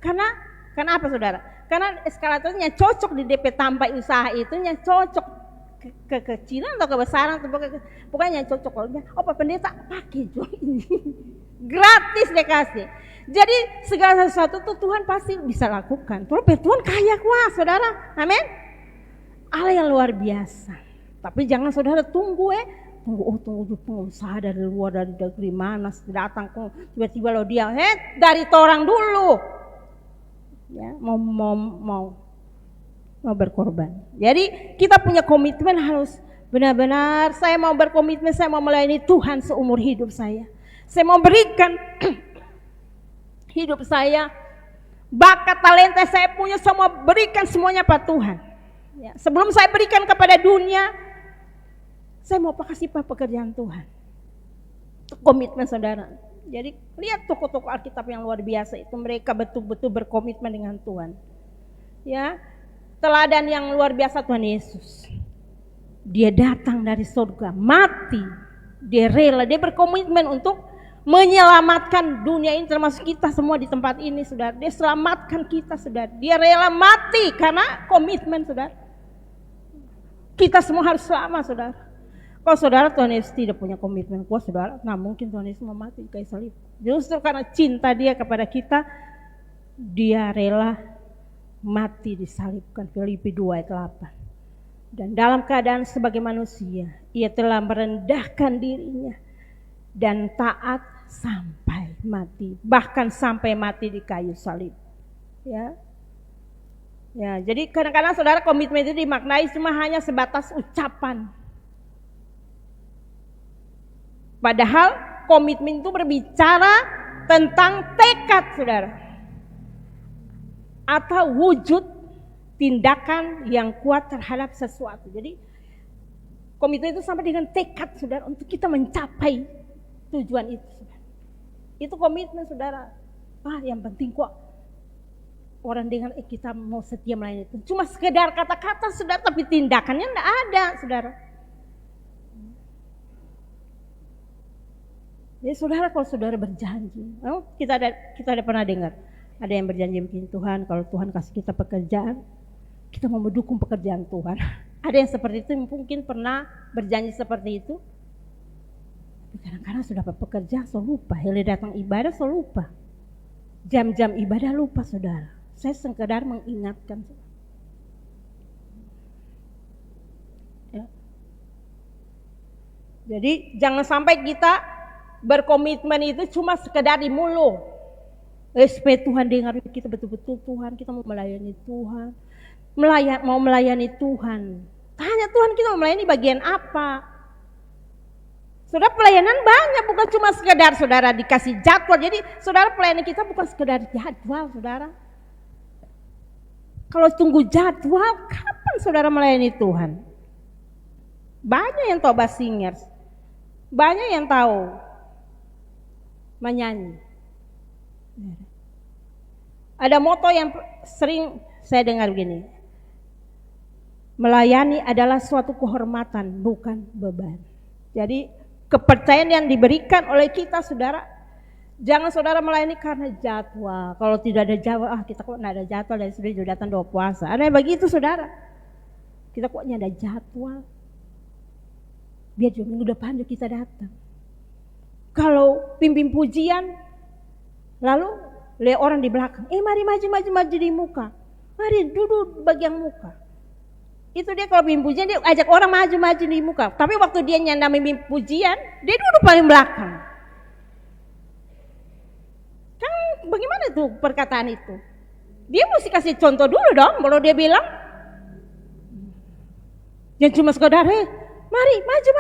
Karena apa saudara? Karena eskalatornya cocok di DP tampai usaha itu, cocok kekecilan atau kebesaran, pokoknya cocok. Oh Pak Pendeta pakai juga ini, gratis dia kasih. Jadi segala sesuatu tuh Tuhan pasti bisa lakukan. Tuhan kaya kuasa saudara, amin. Allah yang luar biasa. Tapi jangan saudara tunggu pengusaha dari luar, dari negeri mana datang kok tiba-tiba lo dia dari orang dulu. Ya, mau berkorban. Jadi kita punya komitmen harus benar-benar saya mau berkomitmen, saya mau melayani Tuhan seumur hidup saya. Saya mau berikan hidup saya, bakat talenta saya punya semua berikan semuanya pada Tuhan. Ya, sebelum saya berikan kepada dunia, Saya mau kasih pekerjaan Tuhan. Itu komitmen saudara. Jadi lihat tokoh-tokoh Alkitab yang luar biasa itu, mereka betul-betul berkomitmen dengan Tuhan. Ya, teladan yang luar biasa Tuhan Yesus. Dia datang dari surga, mati, dia rela, dia berkomitmen untuk menyelamatkan dunia ini, termasuk kita semua di tempat ini, saudara. Dia selamatkan kita, saudara. Dia rela mati karena komitmen, saudara. Kita semua harus selamat, saudara. Kalau saudara Tuhan Yesus tidak punya komitmen kuat, saudara, nah mungkin Tuhan Yesus mau mati di kayu salib. Justru karena cinta dia kepada kita, dia rela mati disalibkan. Filipi 2 ayat 8. Dan dalam keadaan sebagai manusia, ia telah merendahkan dirinya dan taat sampai mati, bahkan sampai mati di kayu salib. Ya, ya. Jadi kadang-kadang saudara, komitmen itu dimaknai cuma hanya sebatas ucapan. Padahal komitmen itu berbicara tentang tekad, saudara, atau wujud tindakan yang kuat terhadap sesuatu. Jadi komitmen itu sama dengan tekad, saudara, untuk kita mencapai tujuan itu, saudara. Itu komitmen, saudara. Yang penting kok orang dengar kita mau setia melayani itu. Cuma sekedar kata-kata, saudara, tapi tindakannya enggak ada, saudara. Jadi saudara, kalau saudara berjanji, kita ada pernah dengar, ada yang berjanji begini, Tuhan, kalau Tuhan kasih kita pekerjaan, kita mau mendukung pekerjaan Tuhan. Ada yang seperti itu, mungkin pernah berjanji seperti itu. Tapi kadang-kadang sudah bekerja, so lupa. Hele datang ibadah, so lupa. Jam-jam ibadah lupa, saudara. Saya sekedar mengingatkan. Ya. Jadi jangan sampai kita berkomitmen itu cuma sekedar di mulut. Supaya Tuhan dengar kita betul-betul, Tuhan, kita mau melayani Tuhan. Mau melayani Tuhan. Tanya Tuhan, kita mau melayani bagian apa? Saudara, pelayanan banyak, bukan cuma sekedar saudara dikasih jadwal. Jadi saudara, pelayanan kita bukan sekedar jadwal, saudara. Kalau tunggu jadwal, kapan saudara melayani Tuhan? Banyak yang tahu bahasa singers, banyak yang tahu menyanyi. Ada moto yang sering saya dengar begini, melayani adalah suatu kehormatan, bukan beban. Jadi kepercayaan yang diberikan oleh kita, saudara, jangan saudara melayani karena jadwal. Kalau tidak ada jadwal, kita kok tidak ada jadwal dari sudah datang doa puasa. Ada yang begitu, saudara. Kita kok ada jadwal, biar juga minggu depan juga kita datang. Kalau pimpin pujian, lalu lihat orang di belakang, mari maju di muka, mari duduk bagian muka. Itu dia kalau pimpin pujian, dia ajak orang maju di muka. Tapi waktu dia nyanda pimpin pujian, dia duduk paling belakang. Kan bagaimana tuh perkataan itu? Dia mesti kasih contoh dulu dong, baru dia bilang. Jangan cuma sekedar, mari maju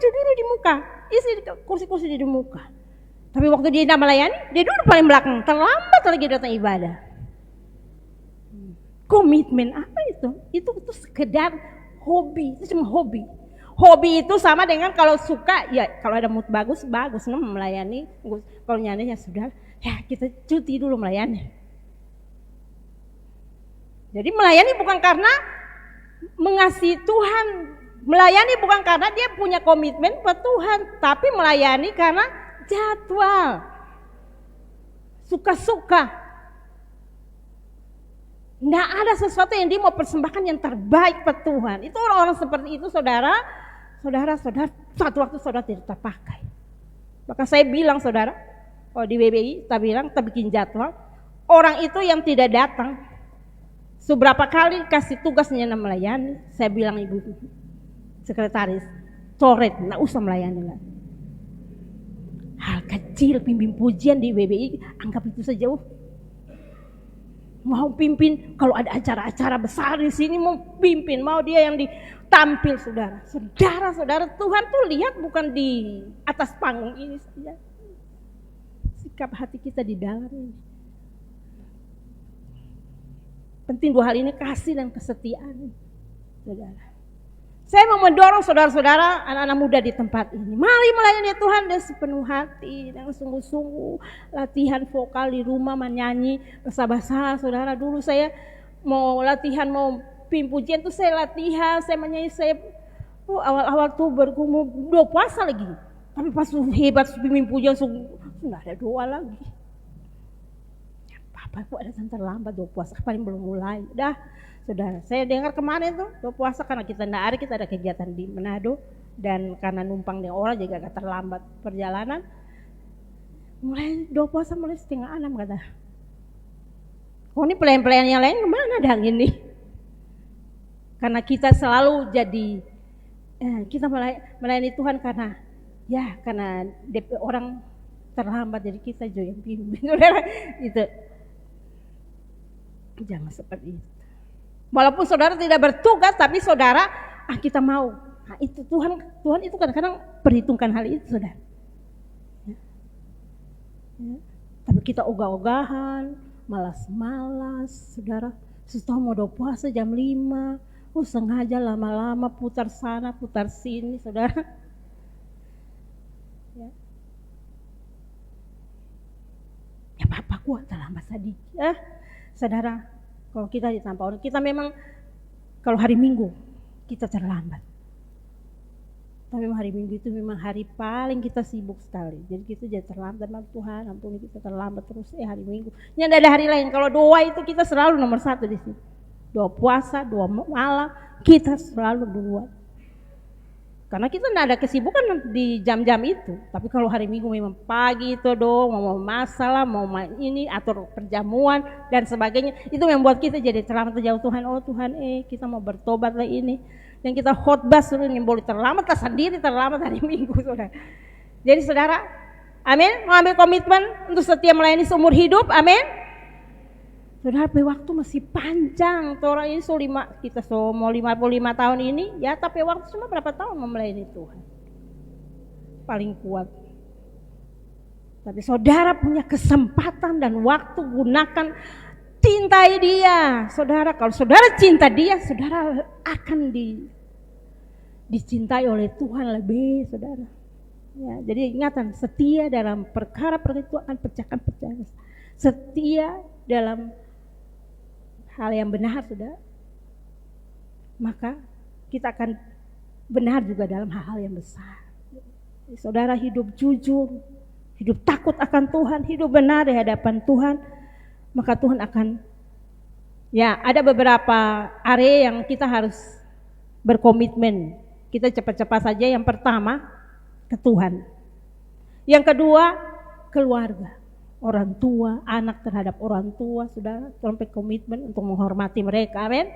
duduk di muka. Isi kursi-kursi di muka. Tapi waktu dia tidak melayani, dia duduk paling belakang, terlambat lagi datang ibadah. Komitmen apa itu? Itu sekedar hobi, itu cuma hobi. Hobi itu sama dengan kalau suka, ya kalau ada mood bagus, melayani. Kalau nyanyi ya sudah, ya kita cuti dulu melayani. Jadi melayani bukan karena mengasihi Tuhan, melayani bukan karena dia punya komitmen buat Tuhan, tapi melayani karena jadwal, suka-suka. Nggak ada sesuatu yang dia mau persembahkan yang terbaik buat Tuhan. Itu orang-orang seperti itu, saudara, suatu waktu saudara tidak terpakai. Maka saya bilang, saudara, kalau di BBI kita bikin jadwal, orang itu yang tidak datang, seberapa kali kasih tugasnya melayani, saya bilang ibu sekretaris, coret, nggak usah melayani lagi. Hal kecil pimpin pujian di BBI, anggap itu saja. Mau pimpin, kalau ada acara-acara besar di sini mau pimpin, mau dia yang ditampil, saudara. Saudara, Tuhan tuh lihat bukan di atas panggung ini saja. Sikap hati kita di dalam ini. Penting dua hal ini, kasih dan kesetiaan, saudara. Saya mau mendorong saudara-saudara, anak-anak muda di tempat ini. Mari melayani Tuhan dengan sepenuh hati, dengan sungguh-sungguh. Latihan vokal di rumah, menyanyi, bahasa-bahasa. Saudara, dulu saya mau latihan, mau pujian tuh saya latihan, saya menyanyi, awal-awal tuh bergumul, doa puasa lagi. Tapi pas hebat pimpin pujian, nggak ada doa lagi. Ya, Bapak kok ada terlambat doa puasa, paling belum mulai. Dah. Saudara, saya dengar kemarin tuh doa puasa karena kita nggak ada, kita ada kegiatan di Manado dan karena numpang di orang juga agak terlambat perjalanan. Mulai doa puasa mulai 5:30 kata. Oh ini pelayan-pelayan yang lain kemana dah ini? Karena kita selalu jadi kita melayani Tuhan karena DP orang terlambat jadi kita juga yang pimpin. Itu jangan seperti itu. Walaupun saudara tidak bertugas, tapi saudara, kita mau. Nah, itu Tuhan itu kadang-kadang perhitungkan hal itu, saudara. Ya. Tapi kita ogah-ogahan, malas-malas, saudara. Setelah mau doa puasa jam 5, sengaja lama-lama putar sana, putar sini, saudara. Ya Bapak kuat terlambat tadi. Saudara. Kalau kita ditanpa orang, kita memang kalau hari Minggu kita terlambat. Tapi hari Minggu itu memang hari paling kita sibuk sekali. Jadi kita jadi terlambat, Tuhan ampuni kita terlambat terus hari Minggu. Ini ada hari lain. Kalau doa itu kita selalu nomor 1 di sini. Doa puasa, doa malam, kita selalu duluan. Karena kita tidak ada kesibukan di jam-jam itu. Tapi kalau hari Minggu memang pagi itu doa, mau masalah, mau ini, atur perjamuan dan sebagainya. Itu yang membuat kita jadi terlambat jauh Tuhan. Oh Tuhan, kita mau bertobat lah ini. Dan kita khotbah suruh yang boleh terlambat, sendiri terlambat hari Minggu. Saudara. Jadi saudara, amin, mau ambil komitmen untuk setia melayani seumur hidup, amin. Saudara, waktu masih panjang. Orang ini kita mau 55 tahun ini, ya tapi waktu cuma berapa tahun melayani Tuhan. Paling kuat. Tapi saudara punya kesempatan dan waktu, gunakan, cintai dia. Saudara, kalau saudara cinta dia, saudara akan dicintai oleh Tuhan lebih, saudara. Ya, jadi ingatan, setia dalam perkara-perkara itu akan pecahkan. Setia dalam hal yang benar, saudara, maka kita akan benar juga dalam hal-hal yang besar. Saudara hidup jujur, hidup takut akan Tuhan, hidup benar di hadapan Tuhan, maka Tuhan akan, ada beberapa area yang kita harus berkomitmen. Kita cepat-cepat saja. Yang pertama, ke Tuhan. Yang kedua, keluarga. Orang tua, anak terhadap orang tua, saudara, sampai komitmen untuk menghormati mereka, amin.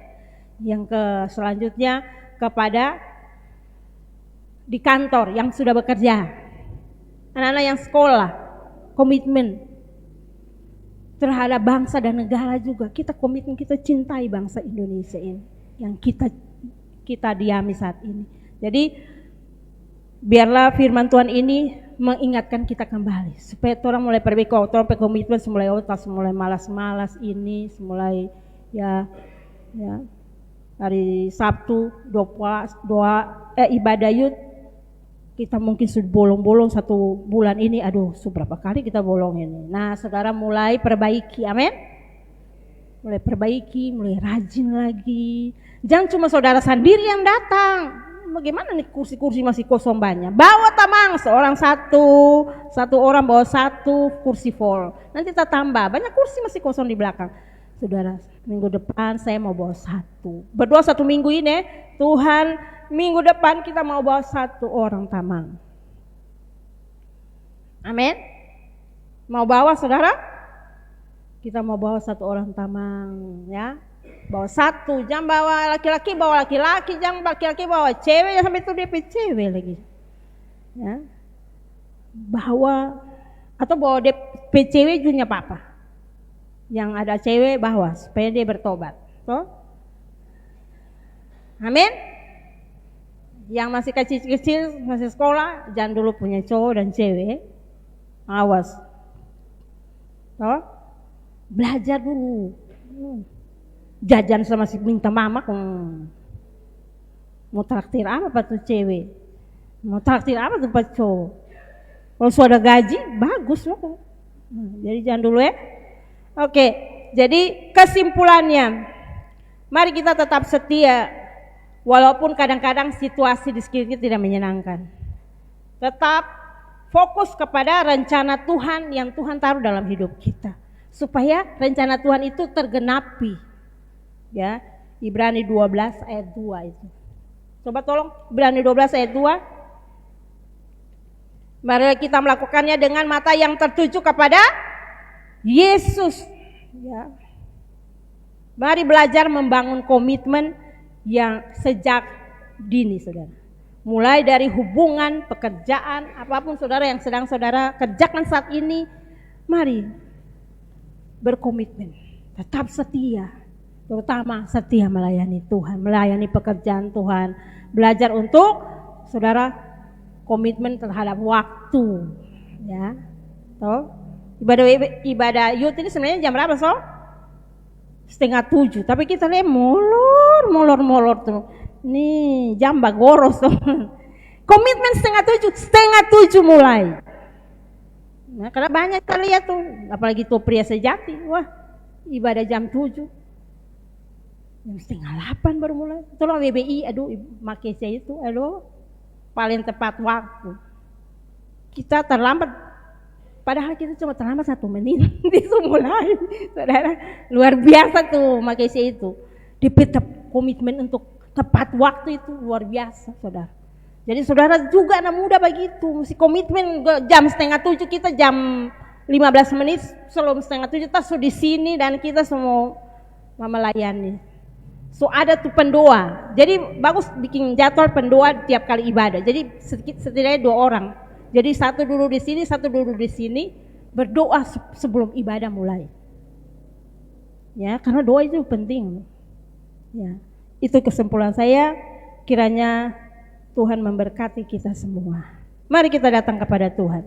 Yang selanjutnya kepada di kantor yang sudah bekerja, anak-anak yang sekolah, komitmen terhadap bangsa dan negara juga. Kita komitmen, kita cintai bangsa Indonesia ini yang kita diami saat ini. Jadi biarlah firman Tuhan ini mengingatkan kita kembali supaya orang mulai perbaiki, orang komitmen, mulai malas-malas ini, mulai hari Sabtu doa ibadah yud, kita mungkin sudah bolong-bolong 1 bulan ini, seberapa kali kita bolong ini. Nah saudara mulai perbaiki, amin. Mulai perbaiki, mulai rajin lagi. Jangan cuma saudara sendiri yang datang. Bagaimana nih kursi-kursi masih kosong banyak? Bawa tamang, seorang satu orang bawa 1 kursi full. Nanti kita tambah, banyak kursi masih kosong di belakang. Saudara, minggu depan saya mau bawa 1. Berdoa 1 minggu ini, Tuhan minggu depan kita mau bawa 1 orang tamang. Amin. Mau bawa saudara? Kita mau bawa 1 orang tamang, ya. Bawa 1, jangan bawa laki-laki, jangan laki-laki bawa cewek, jangan sampai itu DP cewek lagi. Ya. Bawa DP cewek juga apa-apa. Yang ada cewek bawa supaya dia bertobat. Amin. Yang masih kecil-kecil, masih sekolah, jangan dulu punya cowok dan cewek. Awas. Belajar dulu. Jajan sama si minta mama. Mau traktir apa tuh cewek? Mau traktir apa tuh pak cowok? Kalau sudah gaji, bagus loh. Jadi jangan dulu ya. Oke, jadi kesimpulannya, mari kita tetap setia, walaupun kadang-kadang situasi di sekitar kita tidak menyenangkan. Tetap fokus kepada rencana Tuhan yang Tuhan taruh dalam hidup kita, supaya rencana Tuhan itu tergenapi. Ya, Ibrani 12 ayat 2 itu. Coba tolong Ibrani 12 ayat 2. Mari kita melakukannya dengan mata yang tertuju kepada Yesus. Ya. Mari belajar membangun komitmen yang sejak dini, saudara. Mulai dari hubungan, pekerjaan, apapun saudara yang sedang saudara kerjakan saat ini, mari berkomitmen, tetap setia. Terutama setia melayani Tuhan, melayani pekerjaan Tuhan. Belajar untuk saudara komitmen terhadap waktu, ya. Toh, ibadah youth ini sebenarnya jam berapa, so? 6:30, tapi kita lihat molor tuh. Nih jam bagoros tuh. Komitmen 6:30 mulai. Nah, karena banyak kita lihat tuh, apalagi tuh pria sejati, wah ibadah jam 7. Jam 7:30 baru mulai. Itulah WBI, aduh makanya itu, aduh paling tepat waktu. Kita terlambat, padahal kita cuma terlambat 1 menit itu mulai. Saudara, luar biasa tuh makanya itu. Komitmen untuk tepat waktu itu luar biasa, saudara. Jadi saudara juga anak muda begitu, mesti komitmen. Jam 6:30 kita jam 15 menit sebelum 6:30 kita sudah di sini dan kita semua melayani. So ada tuh pendoa. Jadi bagus bikin jadwal pendoa tiap kali ibadah. Jadi setidaknya 2 orang. Jadi satu dulu di sini, satu dulu di sini, berdoa sebelum ibadah mulai. Ya, karena doa itu penting. Ya, itu kesimpulan saya. Kiranya Tuhan memberkati kita semua. Mari kita datang kepada Tuhan.